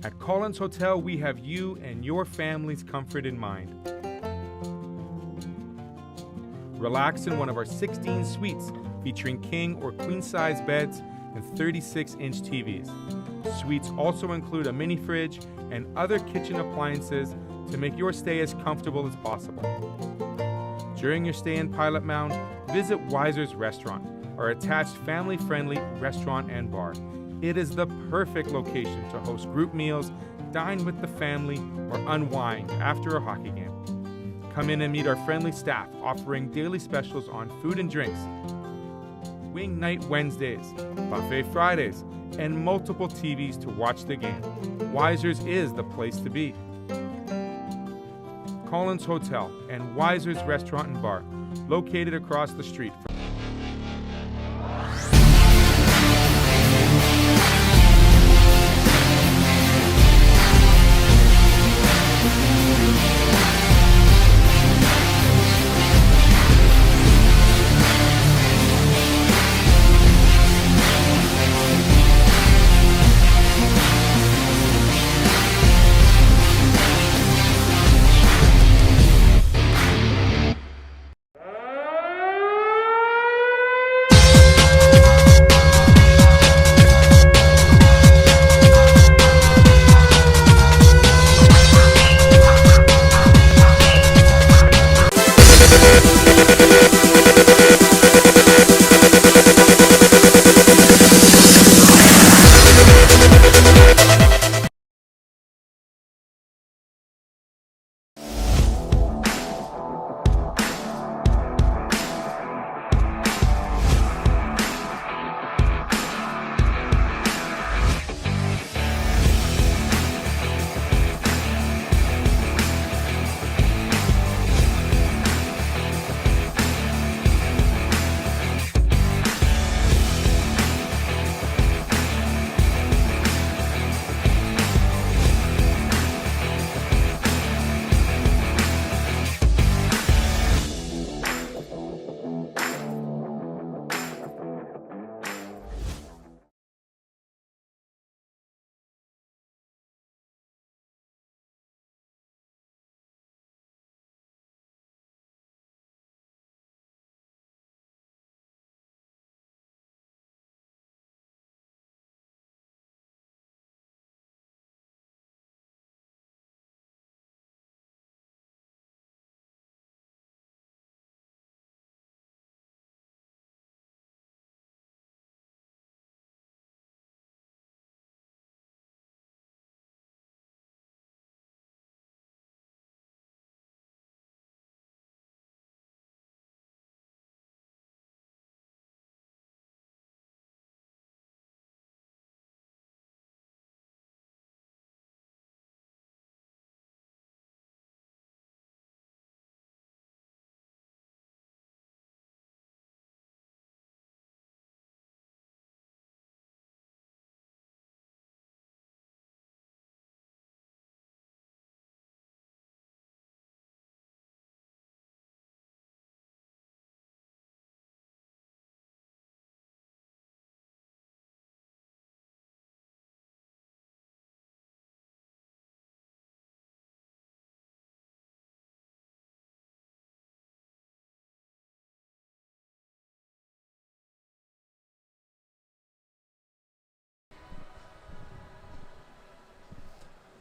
At Collins Hotel, we have you and your family's comfort in mind. Relax in one of our 16 suites featuring king or queen size beds and 36-inch TVs. Suites also include a mini fridge and other kitchen appliances to make your stay as comfortable as possible. During your stay in Pilot Mound, visit Weiser's Restaurant, our attached family-friendly restaurant and bar. It is the perfect location to host group meals, dine with the family, or unwind after a hockey game. Come in and meet our friendly staff offering daily specials on food and drinks, wing night Wednesdays, buffet Fridays, and multiple TVs to watch the game. Weiser's is the place to be. Collins Hotel and Weiser's Restaurant and Bar, located across the street from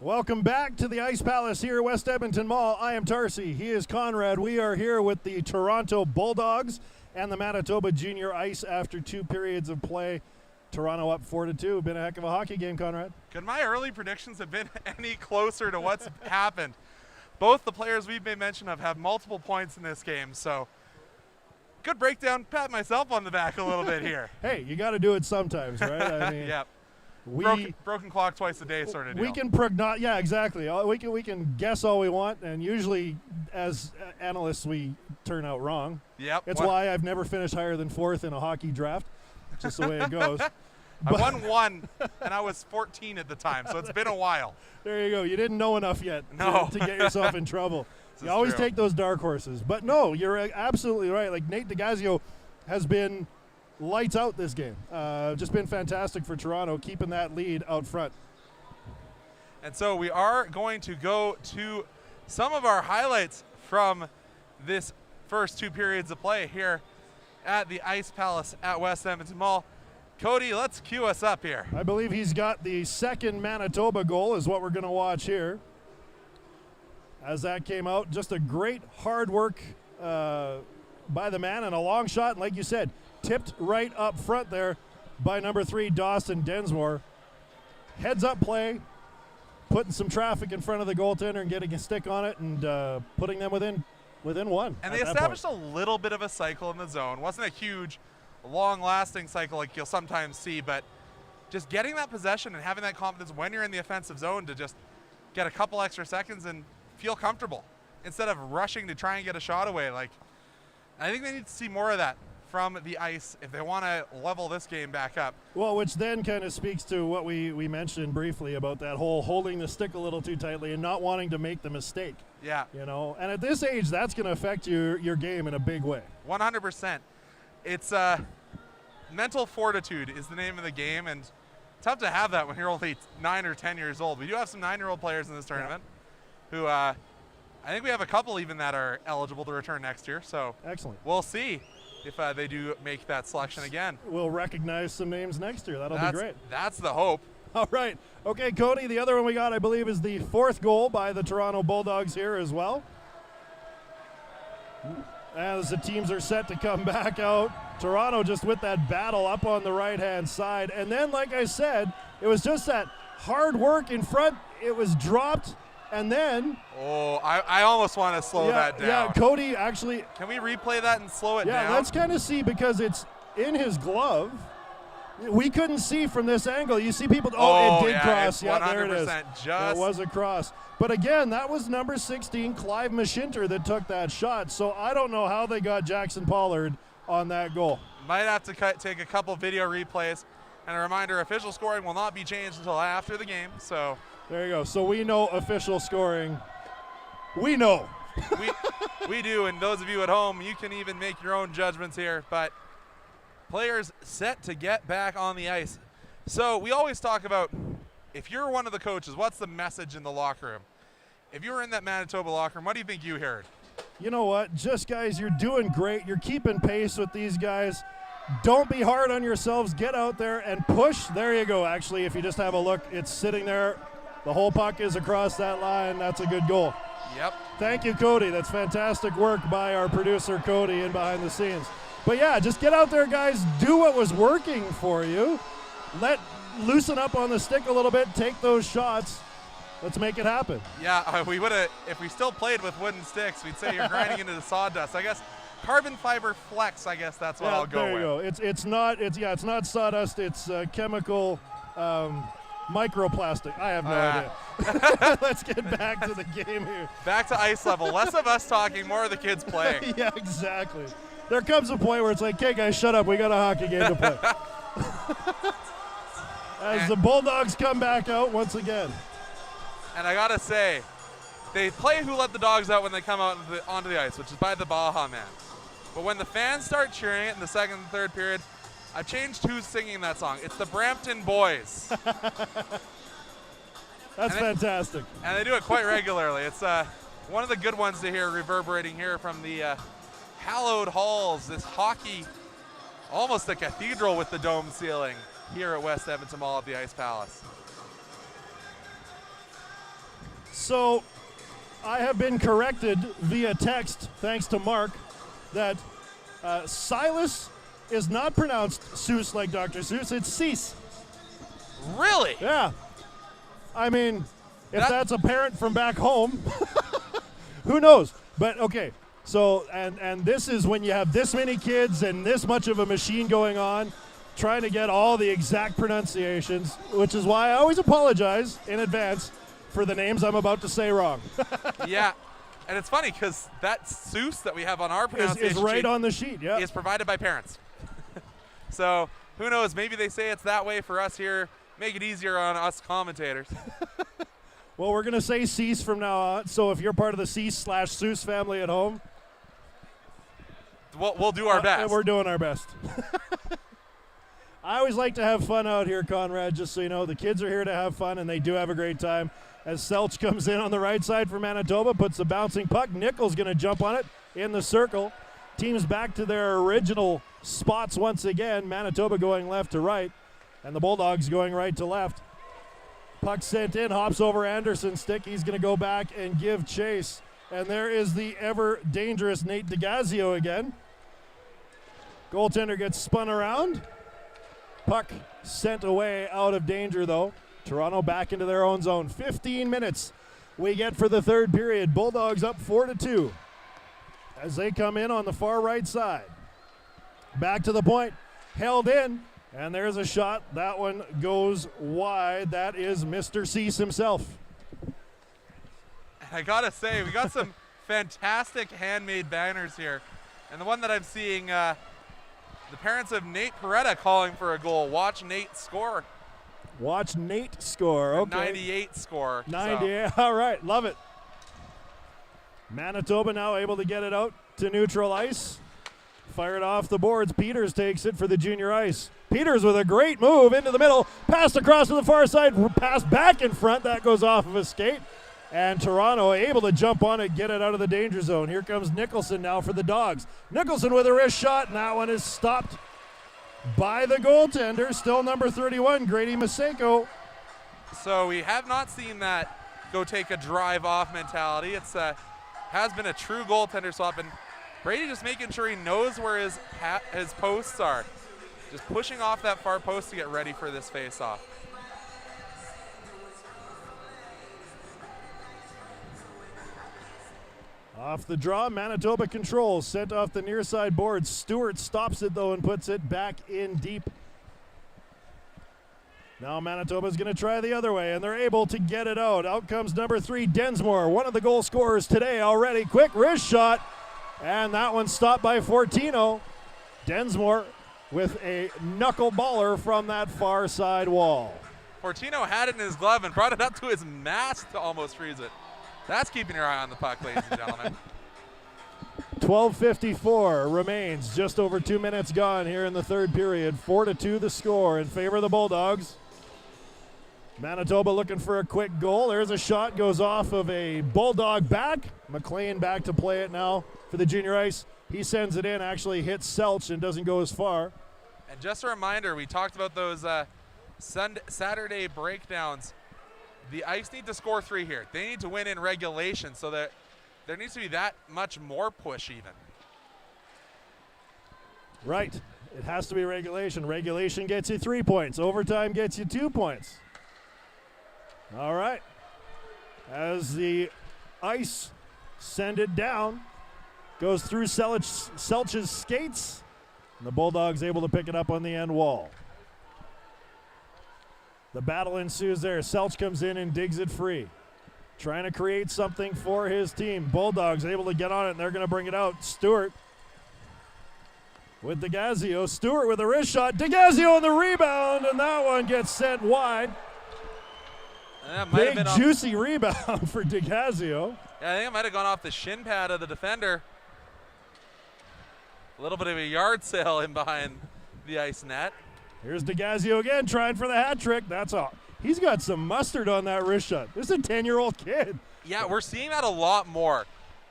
Welcome back to the Ice Palace here at West Edmonton Mall. I am Tarsi. He is Conrad. We are here with the Toronto Bulldogs and the Manitoba Junior Ice after 2 periods of play. Toronto up 4-2. Been a heck of a hockey game, Conrad. Could my early predictions have been any closer to what's happened? Both the players we've made mention of have multiple points in this game, so good breakdown. Pat myself on the back a little bit here. Hey, you got to do it sometimes, right? I mean, Yep. we Broken clock twice a day sort of deal. we can yeah, exactly. We can guess all we want, and usually as analysts we turn out wrong. Yep. It's why I've never finished higher than 4th in a hockey draft. Just the way it goes. I won 1, and I was 14 at the time, so it's been a while. There you go. You didn't know enough yet to get yourself in trouble. You always take those dark horses. But no, you're absolutely right. Like Nate DeGazio has been lights out this game. Just been fantastic for Toronto, keeping that lead out front. And so we are going to go to some of our highlights from this first 2 periods of play here at the Ice Palace at West Edmonton Mall. Cody, let's cue us up here. I believe he's got the second Manitoba goal is what we're going to watch here. As that came out, just a great hard work by the man and a long shot. And like you said, tipped right up front there by number 3, Dawson Densmore. Heads up play, putting some traffic in front of the goaltender and getting a stick on it and putting them within 1. And they established a little bit of a cycle in the zone. Wasn't a huge, long-lasting cycle like you'll sometimes see, but just getting that possession and having that confidence when you're in the offensive zone to just get a couple extra seconds and feel comfortable instead of rushing to try and get a shot away. Like, I think they need to see more of that from the ice if they want to level this game back up. Well, which then kind of speaks to what we mentioned briefly about that whole holding the stick a little too tightly and not wanting to make the mistake. Yeah. You know, and at this age, that's going to affect your game in a big way. 100%. It's mental fortitude is the name of the game, and tough to have that when you're only 9 or 10 years old. We do have some 9-year-old players in this tournament who I think we have a couple even that are eligible to return next year. So excellent. We'll see if they do make that selection again. We'll recognize some names next year. That'll be great. That's the hope. All right. Okay, Cody, the other one we got, I believe, is the 4th goal by the Toronto Bulldogs here as well. As the teams are set to come back out, Toronto just with that battle up on the right-hand side. And then, like I said, it was just that hard work in front. It was dropped, and then... Oh, I almost want to slow that down. Yeah, Cody actually... Can we replay that and slow it down? Yeah, let's kind of see because it's in his glove. We couldn't see from this angle. You see people... Oh, it did cross. Yeah, there it is. It was a cross. But again, that was number 16, Clive Mashinter, that took that shot. So I don't know how they got Jackson Pollard on that goal. Might have to take a couple video replays. And a reminder, official scoring will not be changed until after the game. So there you go. So we know official scoring. We know. we do. And those of you at home, you can even make your own judgments here. But players set to get back on the ice. So we always talk about, if you're one of the coaches, what's the message in the locker room? If you were in that Manitoba locker room, what do you think you heard? You know what? Just, guys, you're doing great. You're keeping pace with these guys. Don't be hard on yourselves. Get out there and push. There you go. Actually, if you just have a look, it's sitting there. The whole puck is across that line. That's a good goal. Yep. Thank you, Cody. That's fantastic work by our producer, Cody, in behind the scenes. But, yeah, just get out there, guys. Do what was working for you. Loosen up on the stick a little bit. Take those shots. Let's make it happen. Yeah, we would have, if we still played with wooden sticks, we'd say you're grinding into the sawdust. I guess carbon fiber flex, I guess that's what I'll go with. There you go. It's not sawdust, it's chemical microplastic. I have no idea. Let's get back to the game here. Back to ice level. Less of us talking, more of the kids playing. Yeah, exactly. There comes a point where it's like, okay, guys, shut up. We got a hockey game to play. As the Bulldogs come back out once again. And I got to say, they play Who Let the Dogs Out when they come out onto the ice, which is by the Baja Man. But when the fans start cheering it in the second and third period, I've changed who's singing that song. It's the Brampton Boys. That's fantastic. And they do it quite regularly. It's one of the good ones to hear reverberating here from the hallowed halls, this hockey, almost a cathedral with the dome ceiling here at West Edmonton Mall at the Ice Palace. So I have been corrected via text, thanks to Mark, that Silas is not pronounced Seuss like Dr. Seuss. It's Cease. Really? Yeah. I mean, if that's apparent from back home, who knows? But okay. So and this is when you have this many kids and this much of a machine going on, trying to get all the exact pronunciations, which is why I always apologize in advance for the names I'm about to say wrong. Yeah. And it's funny because that Seuss that we have on our pronunciation is right sheet on the sheet, yeah. is provided by parents. So who knows? Maybe they say it's that way for us here. Make it easier on us commentators. Well, we're going to say Cease from now on. So if you're part of the Cease/Seuss family at home, We'll do our best. We're doing our best. I always like to have fun out here, Conrad, just so you know. The kids are here to have fun, and they do have a great time. As Selch comes in on the right side for Manitoba, puts the bouncing puck. Nickel's going to jump on it in the circle. Teams back to their original spots once again. Manitoba going left to right, and the Bulldogs going right to left. Puck sent in, hops over Anderson's stick. He's going to go back and give chase. And there is the ever-dangerous Nate DeGazio again. Goaltender gets spun around. Puck sent away out of danger, though. Toronto back into their own zone. 15 minutes we get for the third period. Bulldogs up 4-2 as they come in on the far right side. Back to the point. Held in. And there's a shot. That one goes wide. That is Mr. Cease himself. I gotta say, we got some fantastic handmade banners here. And the one that I'm seeing, the parents of Nate Peretta calling for a goal. Watch Nate score. Watch Nate score. Okay. 98 score. 98. All right. Love it. Manitoba now able to get it out to neutral ice. Fired off the boards. Peters takes it for the junior ice. Peters with a great move into the middle. Passed across to the far side. Passed back in front. That goes off of a skate. And Toronto able to jump on it, get it out of the danger zone. Here comes Nicholson now for the Dogs. Nicholson with a wrist shot, and that one is stopped by the goaltender. Still number 31, Grady Maseko. So we have not seen that go take a drive off mentality. It's has been a true goaltender swap, and Brady just making sure he knows where his posts are. Just pushing off that far post to get ready for this face-off. Off the draw, Manitoba controls. Sent off the near side board. Stewart stops it, though, and puts it back in deep. Now Manitoba's going to try the other way, and they're able to get it out. Out comes number 3, Densmore, one of the goal scorers today already. Quick wrist shot, and that one stopped by Fortino. Densmore with a knuckleballer from that far side wall. Fortino had it in his glove and brought it up to his mask to almost freeze it. That's keeping your eye on the puck, ladies and gentlemen. 12:54 remains, just over 2 minutes gone here in the third period. 4-2 the score in favor of the Bulldogs. Manitoba looking for a quick goal. There's a shot, goes off of a Bulldog back. McLean back to play it now for the junior ice. He sends it in, actually hits Selch and doesn't go as far. And just a reminder, we talked about those Saturday breakdowns. The Ice need to score 3 here. They need to win in regulation, so that there needs to be that much more push even. Right. It has to be regulation. Regulation gets you 3 points. Overtime gets you 2 points. All right. As the Ice send it down, goes through Selch's skates, and the Bulldogs able to pick it up on the end wall. The battle ensues there. Selch comes in and digs it free. Trying to create something for his team. Bulldogs able to get on it, and they're going to bring it out. Stewart with DeGazio. Stewart with a wrist shot. DeGazio on the rebound, and that one gets sent wide. Big, juicy rebound for DeGazio. Yeah, I think it might have gone off the shin pad of the defender. A little bit of a yard sale in behind the ice net. Here's DeGazio again, trying for the hat trick. That's all. He's got some mustard on that wrist shot. This is a 10-year-old kid. Yeah, we're seeing that a lot more.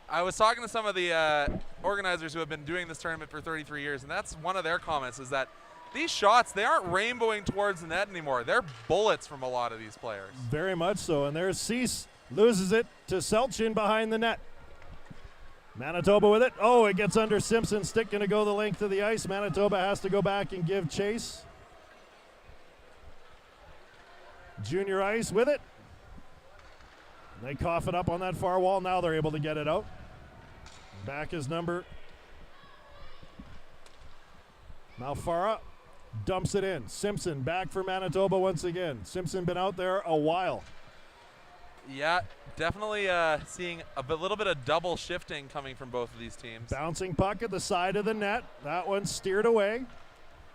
I was talking to some of the organizers who have been doing this tournament for 33 years, and that's one of their comments, is that these shots, they aren't rainbowing towards the net anymore. They're bullets from a lot of these players. Very much so. And there's Cease Loses it to Selchin behind the net. Manitoba with it. Oh, it gets under Simpson's stick, going to go the length of the ice. Manitoba has to go back and give chase. Junior Ice with it. They cough it up on that far wall. Now they're able to get it out. Back is number. Malfara dumps it in. Simpson back for Manitoba once again. Simpson been out there a while. Yeah, definitely seeing a little bit of double shifting coming from both of these teams. Bouncing puck at the side of the net. That one steered away.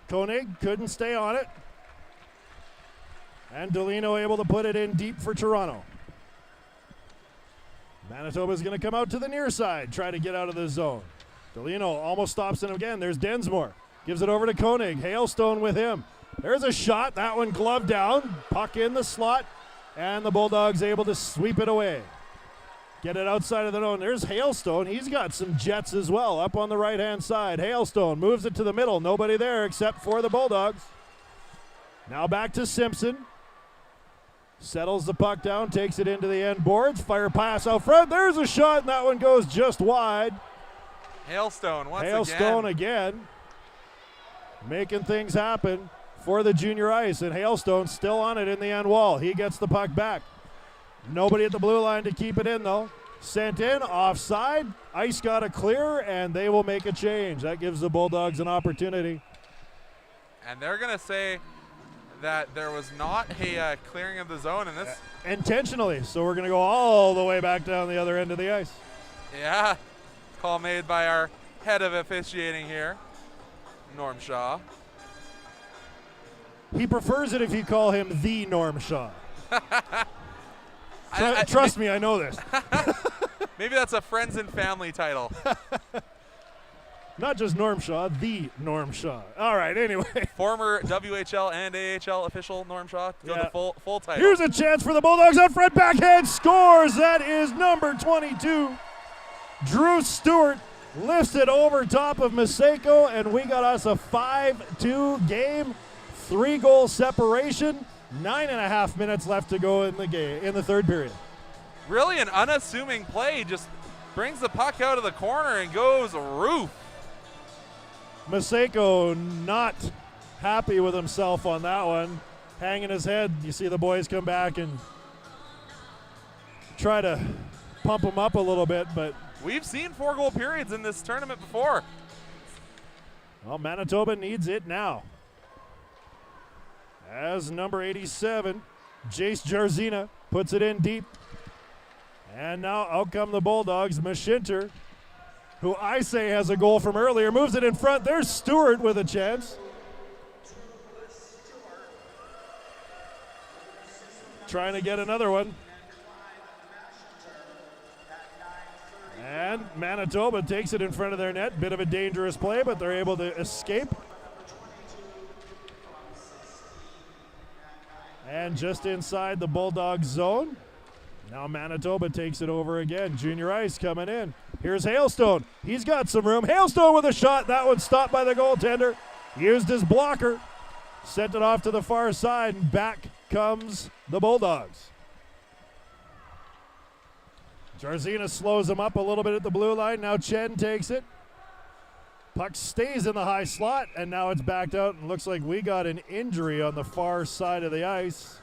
Koenig couldn't stay on it. And Delino able to put it in deep for Toronto. Manitoba's going to come out to the near side, try to get out of the zone. Delino almost stops him again. There's Densmore. Gives it over to Koenig. Hailstone with him. There's a shot. That one gloved down. Puck in the slot. And the Bulldogs able to sweep it away. Get it outside of the zone. There's Hailstone. He's got some jets as well up on the right-hand side. Hailstone moves it to the middle. Nobody there except for the Bulldogs. Now back to Simpson. Settles the puck down, takes it into the end boards. Fire pass out front. There's a shot, and that one goes just wide. Hailstone once Hailstone again. Making things happen for the junior ice, and Hailstone still on it in the end wall. He gets the puck back. Nobody at the blue line to keep it in, though. Sent in, offside. Ice got a clear, and they will make a change. That gives the Bulldogs an opportunity. And they're going to say that there was not a clearing of the zone in this. Intentionally, so we're going to go all the way back down the other end of the ice. Yeah, call made by our head of officiating here, Norm Shaw. He prefers it if you call him the Norm Shaw. I Trust me, I know this. Maybe that's a friends and family title. Not just Norm Shaw, the Norm Shaw. All right, anyway. Former WHL and AHL official Norm Shaw. Go the full title. Here's a chance for the Bulldogs out front. Backhand scores. That is number 22. Drew Stewart lifts it over top of Maseko, and we got us a 5-2 game. 3-goal separation. 9.5 minutes left to go in the game, in the third period. Really an unassuming play. Just brings the puck out of the corner and goes roof. Maseko not happy with himself on that one. Hanging his head. You see the boys come back and try to pump him up a little bit, but we've seen 4-goal periods in this tournament before. Well, Manitoba needs it now. As number 87, Jace Jarzina puts it in deep. And now out come the Bulldogs. Mashinter, who I say has a goal from earlier, moves it in front. There's Stewart with a chance. Trying to get another one. And Manitoba takes it in front of their net. Bit of a dangerous play, but they're able to escape. And just inside the Bulldogs zone. Now Manitoba takes it over again. Junior Ice coming in. Here's Hailstone. He's got some room. Hailstone with a shot. That one stopped by the goaltender. Used his blocker. Sent it off to the far side, and back comes the Bulldogs. Jarzina slows him up a little bit at the blue line. Now Chen takes it. Puck stays in the high slot, and now it's backed out, and looks like we got an injury on the far side of the ice.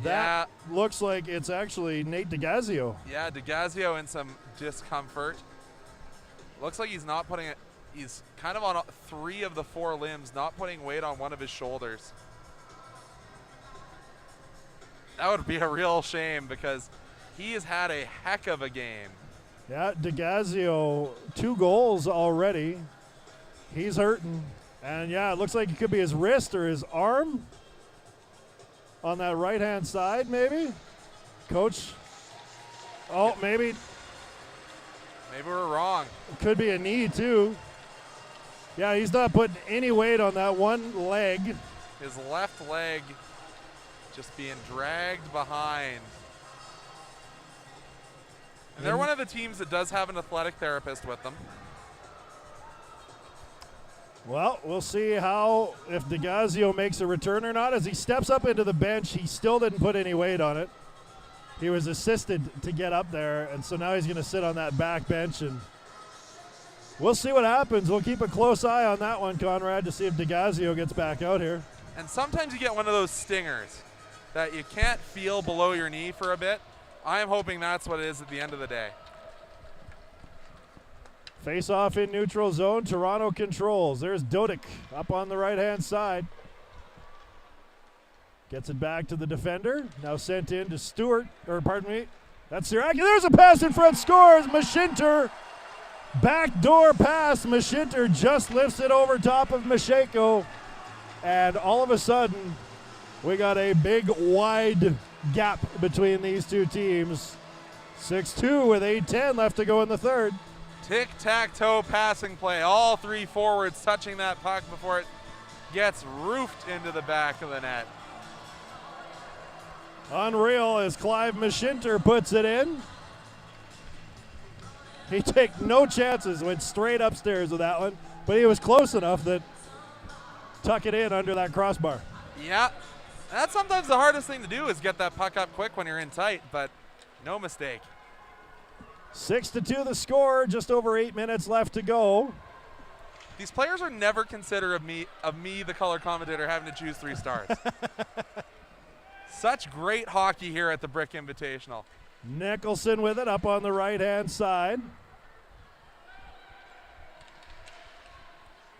That looks like it's actually Nate DeGazio. Yeah, DeGazio in some discomfort. Looks like he's not putting it. He's kind of on 3 of the 4 limbs, not putting weight on one of his shoulders. That would be a real shame because he has had a heck of a game. Yeah, DeGazio, 2 goals already. He's hurting. And yeah, it looks like it could be his wrist or his arm on that right-hand side, maybe. Coach, oh, maybe. Maybe we're wrong. It could be a knee, too. Yeah, he's not putting any weight on that one leg. His left leg just being dragged behind. And they're one of the teams that does have an athletic therapist with them. Well, we'll see how, if DeGazio makes a return or not. As he steps up into the bench, he still didn't put any weight on it. he was assisted to get up there, and so now he's going to sit on that back bench, and we'll see what happens. We'll keep a close eye on that one, Conrad, to see if DeGazio gets back out here. And sometimes you get one of those stingers that you can't feel below your knee for a bit. I am hoping that's what it is at the end of the day. Face off in neutral zone. Toronto controls. There's Dodic up on the right-hand side. Gets it back to the defender. Now sent in to Stewart. Or pardon me. That's Siraki. There's a pass in front. Scores. Mashinter. Backdoor pass. Mashinter just lifts it over top of Masheko. And all of a sudden, we got a big, wide gap between these two teams. 6-2 with 8:10 left to go in the third. Tic-tac-toe passing play. All three forwards touching that puck before it gets roofed into the back of the net. Unreal as Clive Mashinter puts it in. He took no chances, went straight upstairs with that one, but he was close enough that tuck it in under that crossbar. Yeah, that's sometimes the hardest thing to do is get that puck up quick when you're in tight, but no mistake. 6-2 the score, just over 8 minutes left to go. These players are never considerate of me, the color commentator, having to choose 3 stars. Such great hockey here at the Brick Invitational. Nicholson with it up on the right-hand side.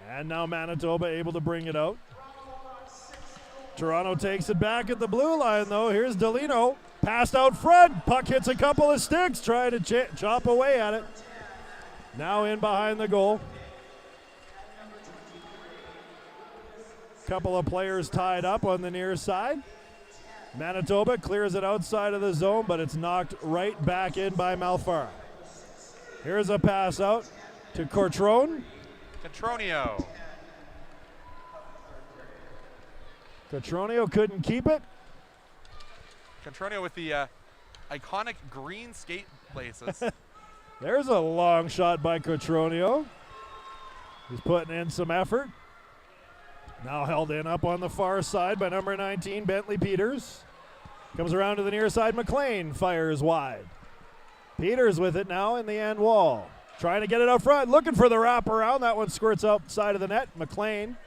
And now Manitoba able to bring it out. Toronto takes it back at the blue line, though. Here's Delino. Passed out front. Puck hits a couple of sticks, trying to chop away at it. Now in behind the goal. Couple of players tied up on the near side. Manitoba clears it outside of the zone, but it's knocked right back in by Malfara. Here's a pass out to Cortrone. Cotronio. Cotronio couldn't keep it. Cotronio with the iconic green skate laces. There's a long shot by Cotronio. He's putting in some effort. Now held in up on the far side by number 19, Bentley Peters. Comes around to the near side. McLean fires wide. Peters with it now in the end wall. Trying to get it out front. Looking for the wraparound. That one squirts outside of the net. McLean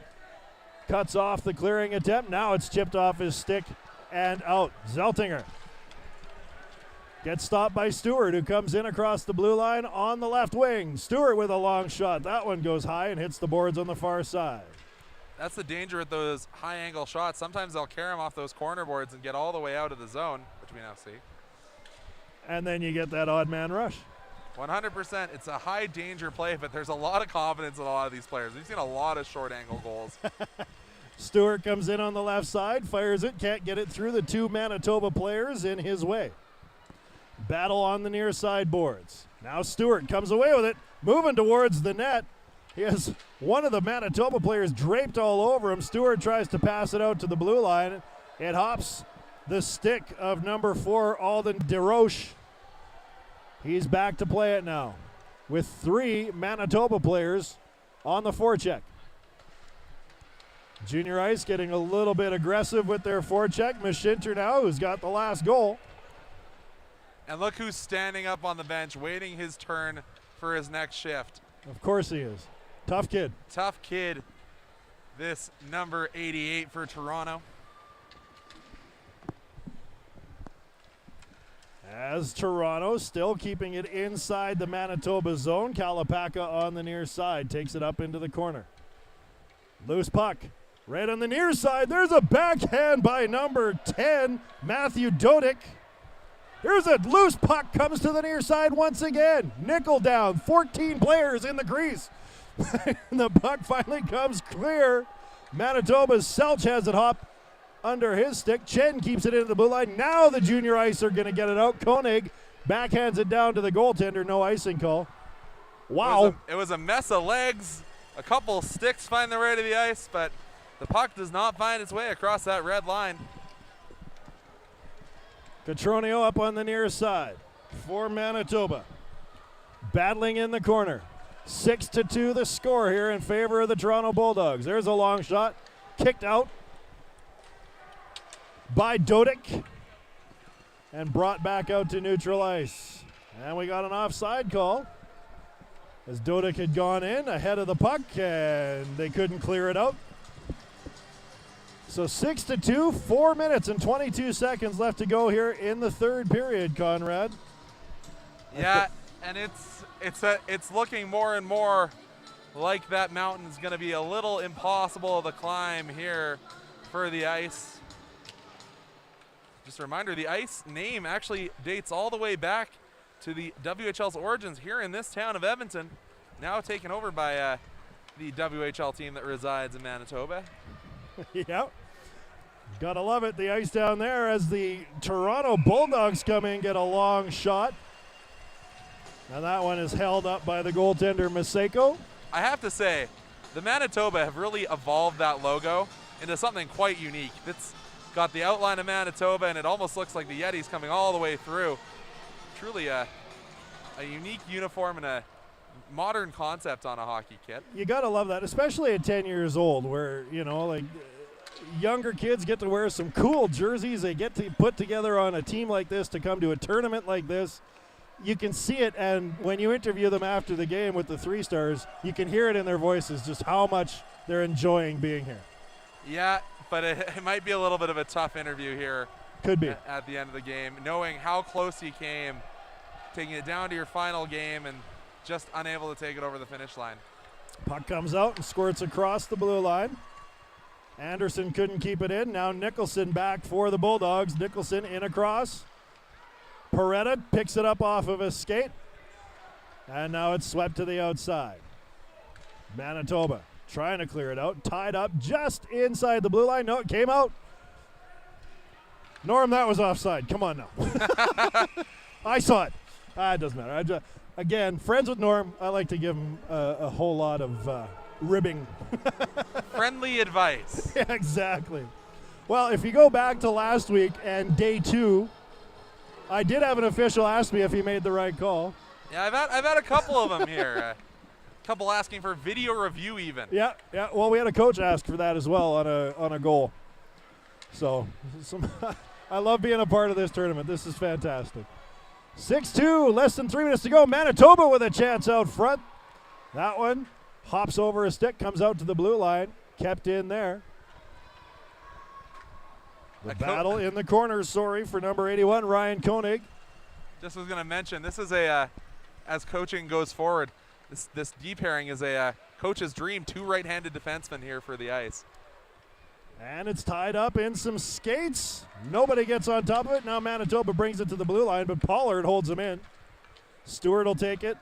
cuts off the clearing attempt. Now it's chipped off his stick and out. Zeltinger gets stopped by Stewart, who comes in across the blue line on the left wing. Stewart with a long shot. That one goes high and hits the boards on the far side. That's the danger with those high-angle shots. Sometimes they'll carry them off those corner boards and get all the way out of the zone, which we now see. And then you get that odd man rush. 100%. It's a high-danger play, but there's a lot of confidence in a lot of these players. We've seen a lot of short-angle goals. Stewart comes in on the left side, fires it, can't get it through the 2 Manitoba players in his way. Battle on the near side boards. Now Stewart comes away with it, moving towards the net. He has one of the Manitoba players draped all over him. Stewart tries to pass it out to the blue line. It hops the stick of number 4, Alden DeRoche. He's back to play it now with 3 Manitoba players on the forecheck. Junior Ice getting a little bit aggressive with their forecheck. Mashinter now, who's got the last goal. And look who's standing up on the bench, waiting his turn for his next shift. Of course he is. Tough kid. Tough kid, this number 88 for Toronto. As Toronto still keeping it inside the Manitoba zone. Kalapaka on the near side takes it up into the corner. Loose puck. Right on the near side. There's a backhand by number 10, Matthew Dodic. Here's a loose puck. Comes to the near side once again. Nickel down. 14 players in the crease. The puck finally comes clear. Manitoba's Selch has it hop under his stick. Chen keeps it into the blue line. Now the Junior Ice are going to get it out. Koenig backhands it down to the goaltender. No icing call. Wow. It was a mess of legs. A couple sticks find their way to the ice, but the puck does not find its way across that red line. Cotronio up on the near side for Manitoba. Battling in the corner. 6-2 the score here in favor of the Toronto Bulldogs. There's a long shot. Kicked out by Dodic. and brought back out to neutral ice. And we got an offside call as Dodic had gone in ahead of the puck, and they couldn't clear it out. So 6-2, 4 minutes and 22 seconds left to go here in the third period, Conrad. Yeah, and it's looking more and more like that mountain's going to be a little impossible to climb here for the Ice. Just a reminder, the Ice name actually dates all the way back to the WHL's origins here in this town of Edmonton, now taken over by the WHL team that resides in Manitoba. Yep. Gotta love it. The Ice down there as the Toronto Bulldogs come in, get a long shot. And that one is held up by the goaltender, Maseko. I have to say, the Manitoba have really evolved that logo into something quite unique. It's got the outline of Manitoba, and it almost looks like the Yetis coming all the way through. Truly a unique uniform and a modern concept on a hockey kit. You gotta love that, especially at 10 years old, where, you know, like, younger kids get to wear some cool jerseys. They get to put together on a team like this to come to a tournament like this. You can see it, and when you interview them after the game with the 3 stars, you can hear it in their voices just how much they're enjoying being here. Yeah, but it might be a little bit of a tough interview here. Could be. At the end of the game, knowing how close you came, taking it down to your final game and just unable to take it over the finish line. Puck comes out and squirts across the blue line. Anderson couldn't keep it in. Now Nicholson back for the Bulldogs. Nicholson in across. Peretta picks it up off of a skate. And now it's swept to the outside. Manitoba trying to clear it out. Tied up just inside the blue line. No, it came out. Norm, that was offside. Come on now. I saw it. It doesn't matter. Again, friends with Norm, I like to give him a whole lot of ribbing. Friendly advice. Yeah, exactly. Well, if you go back to last week and day 2, I did have an official ask me if he made the right call. Yeah, I've had a couple of them here. A couple asking for video review even. Yeah. Well, we had a coach ask for that as well on a goal. So, I love being a part of this tournament. This is fantastic. 6-2, less than 3 minutes to go. Manitoba with a chance out front. That one hops over a stick, comes out to the blue line, kept in there. The battle in the corners, for number 81, Ryan Koenig. Just was going to mention, this is as coaching goes forward, this D pairing is a coach's dream. 2 right-handed defensemen here for the Ice. And it's tied up in some skates. Nobody gets on top of it. Now Manitoba brings it to the blue line, but Pollard holds him in. Stewart will take it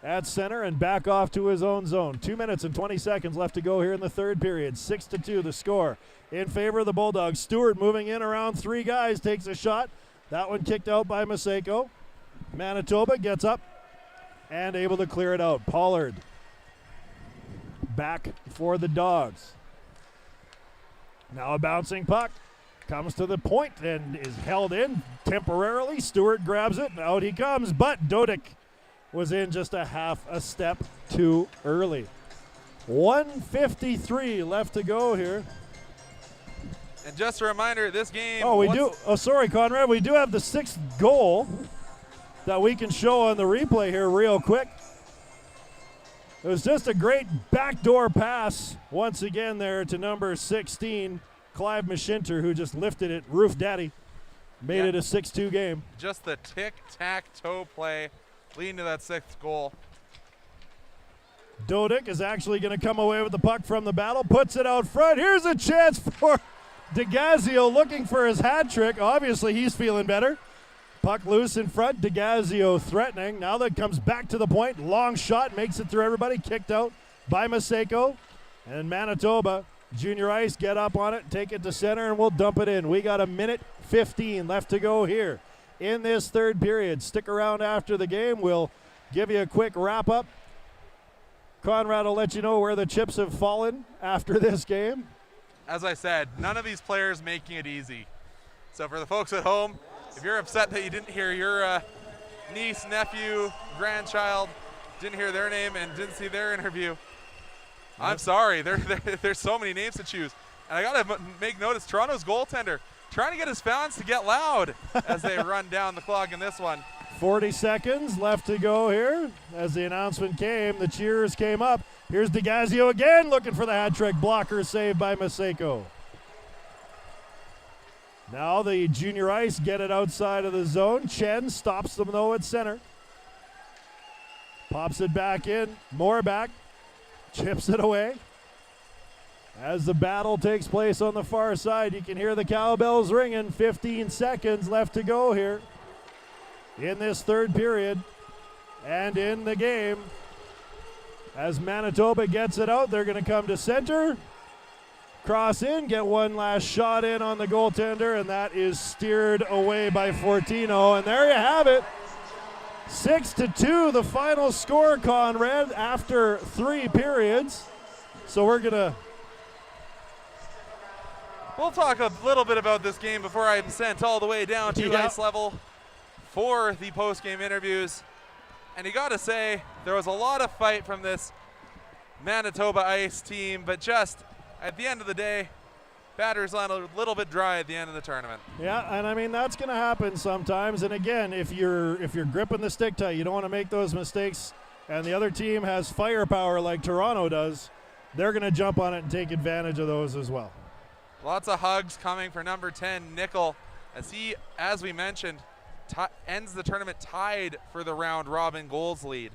at center and back off to his own zone. 2 minutes and 20 seconds left to go here in the third period. 6-2 the score in favor of the Bulldogs. Stewart moving in around 3 guys, takes a shot. That one kicked out by Maseko. Manitoba gets up and able to clear it out. Pollard back for the Dogs. Now a bouncing puck comes to the point and is held in temporarily. Stewart grabs it and out he comes, but Dodic was in just a half a step too early. 1:53 left to go here. And just a reminder, this game... sorry, Conrad. We do have the 6th goal that we can show on the replay here real quick. It was just a great backdoor pass once again there to number 16, Clive Mashinter, who just lifted it. Roof Daddy made it a 6-2 game. Just the tic-tac-toe play leading to that 6th goal. Dodic is actually going to come away with the puck from the battle, puts it out front. Here's a chance for DeGazio looking for his hat trick. Obviously, he's feeling better. Puck loose in front, DeGazio threatening. Now that comes back to the point. Long shot, makes it through everybody. Kicked out by Maseko. And Manitoba, junior ice, get up on it, take it to center, and we'll dump it in. We got 1:15 left to go here in this third period. Stick around after the game. We'll give you a quick wrap-up. Conrad will let you know where the chips have fallen after this game. As I said, none of these players making it easy. So for the folks at home, if you're upset that you didn't hear your niece, nephew, grandchild, didn't hear their name and didn't see their interview, I'm sorry. There's so many names to choose. And I got to make notice, Toronto's goaltender trying to get his fans to get loud as they run down the clock in this one. 40 seconds left to go here. As the announcement came, the cheers came up. Here's DeGazio again looking for the hat trick. Blocker saved by Maseko. Now the junior ice get it outside of the zone. Chen stops them though at center. Pops it back in. More back. Chips it away. As the battle takes place on the far side, you can hear the cowbells ringing. 15 seconds left to go here in this third period and in the game. As Manitoba gets it out, they're going to come to center. Cross in, get one last shot in on the goaltender, and that is steered away by Fortino. And there you have it. 6-2, the final score, Conrad, after 3 periods. So we're going to... We'll talk a little bit about this game before I'm sent all the way down to ice level for the post-game interviews. And you got to say, there was a lot of fight from this Manitoba Ice team, but just at the end of the day, batters line a little bit dry at the end of the tournament. Yeah, and I mean, that's going to happen sometimes. And again, if you're gripping the stick tight, you don't want to make those mistakes, and the other team has firepower like Toronto does, they're going to jump on it and take advantage of those as well. Lots of hugs coming for number 10, Nickel, as he, as we mentioned, ends the tournament tied for the round robin goals lead.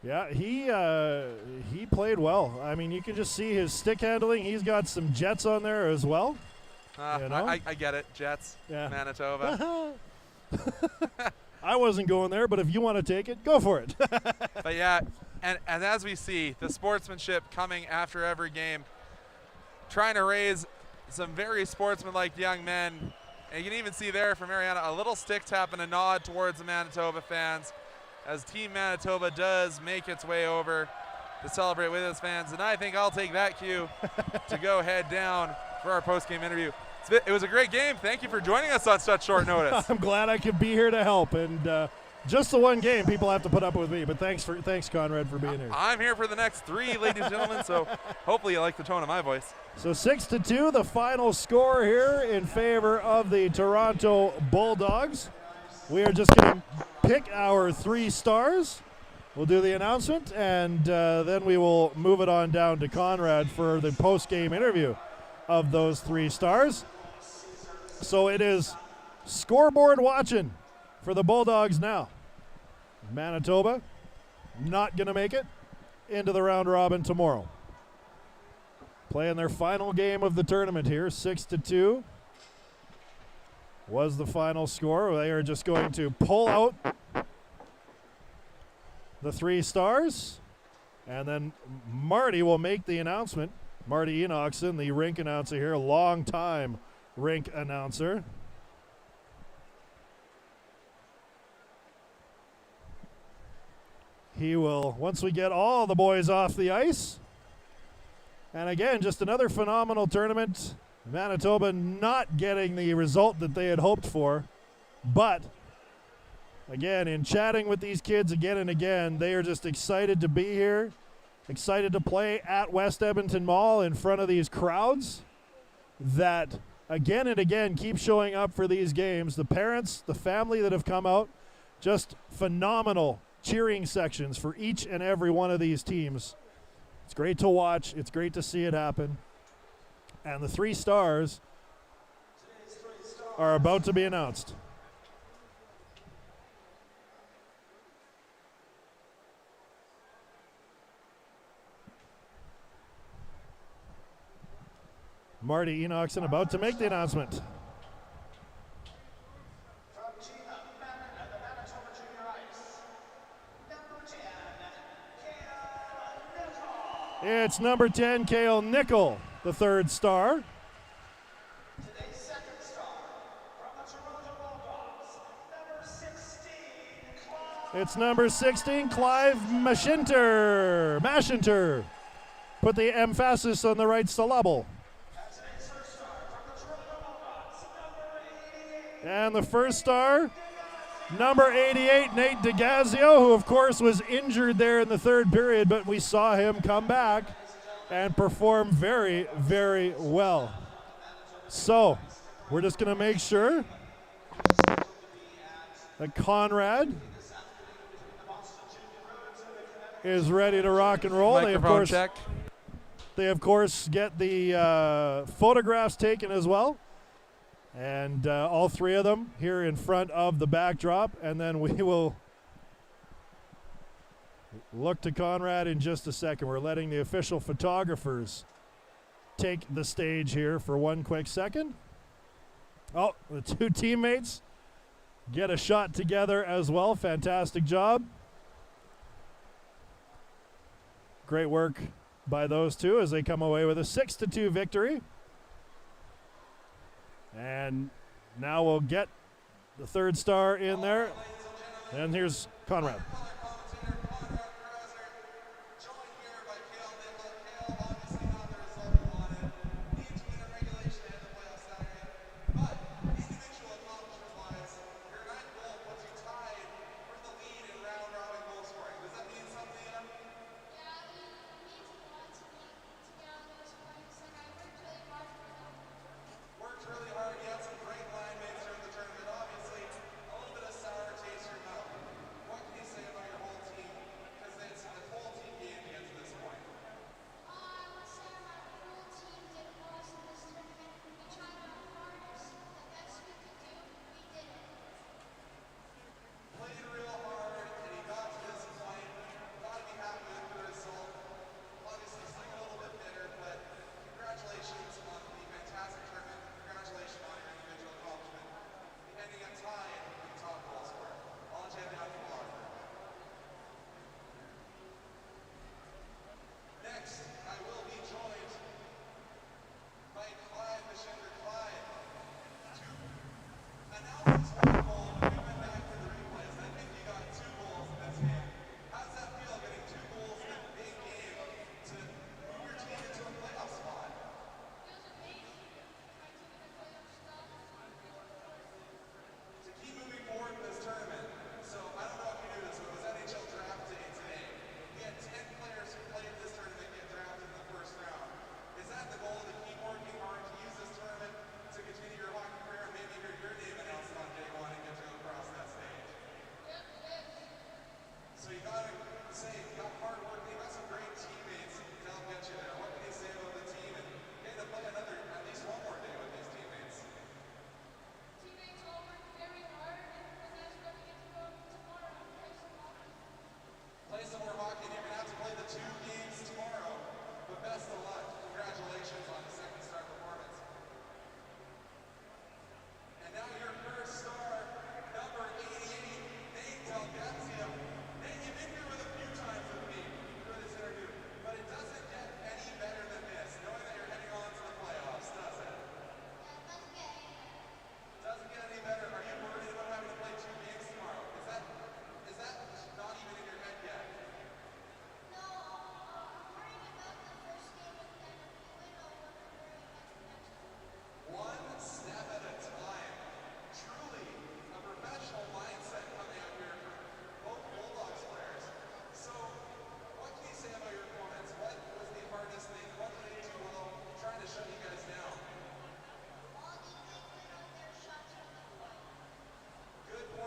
Yeah, he played well. I mean, you can just see his stick handling. He's got some jets on there as well. You know? I get it, Jets, yeah. Manitoba. I wasn't going there, but if you want to take it, go for it. But yeah, and as we see, the sportsmanship coming after every game, trying to raise some very sportsmanlike young men. And you can even see there from Mariana a little stick tap and a nod towards the Manitoba fans as Team Manitoba does make its way over to celebrate with its fans. And I think I'll take that cue to go head down for our post-game interview. It was a great game. Thank you for joining us on such short notice. I'm glad I could be here to help. And just the one game, people have to put up with me. But thanks, Conrad, for being here. I'm here for the next 3, ladies and gentlemen, so hopefully you like the tone of my voice. So 6-2, the final score here in favor of the Toronto Bulldogs. We are just going to pick our 3 stars. We'll do the announcement, and then we will move it on down to Conrad for the post-game interview of those 3 stars. So it is scoreboard watching for the Bulldogs now. Manitoba not going to make it into the round robin tomorrow. Playing their final game of the tournament here, 6-2 was the final score. They are just going to pull out the 3 stars, and then Marty will make the announcement. Marty Enochson, the rink announcer here, long-time rink announcer. He will, once we get all the boys off the ice. And again, just another phenomenal tournament. Manitoba not getting the result that they had hoped for. But, again, in chatting with these kids again and again, they are just excited to be here, excited to play at West Edmonton Mall in front of these crowds that, again and again, keep showing up for these games. The parents, the family that have come out, just phenomenal cheering sections for each and every one of these teams. It's great to watch. It's great to see it happen. And the 3 stars are about to be announced. Marty Enochson about to make the announcement. It's number 10, Cale Nickel, the 3rd star. Today's 2nd star from the Toronto Bulldogs, number 16, Clive. It's number 16, Clive Mashinter. Put the emphasis on the right syllable. And today's 1st star from the Toronto Bulldogs, number 88. And the 1st star, number 88, Nate DeGazio, who of course was injured there in the 3rd period, but we saw him come back and perform very, very well. So we're just going to make sure that Conrad is ready to rock and roll. Microphone check. They of course get the photographs taken as well, and all three of them here in front of the backdrop, and then we will look to Conrad in just a second. We're letting the official photographers take the stage here for one quick second. Oh, the two teammates get a shot together as well. Fantastic job. Great work by those two as they come away with a 6-2 victory. And now we'll get the third star in there. And here's Conrad.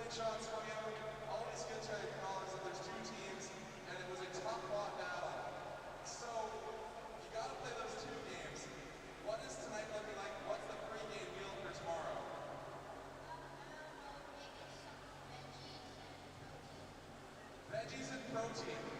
Shots from you. Always good to acknowledge that there's two teams, and it was a tough fought battle. So you got to play those two games. What is tonight looking like? What's the pregame meal for tomorrow? Veggies and protein.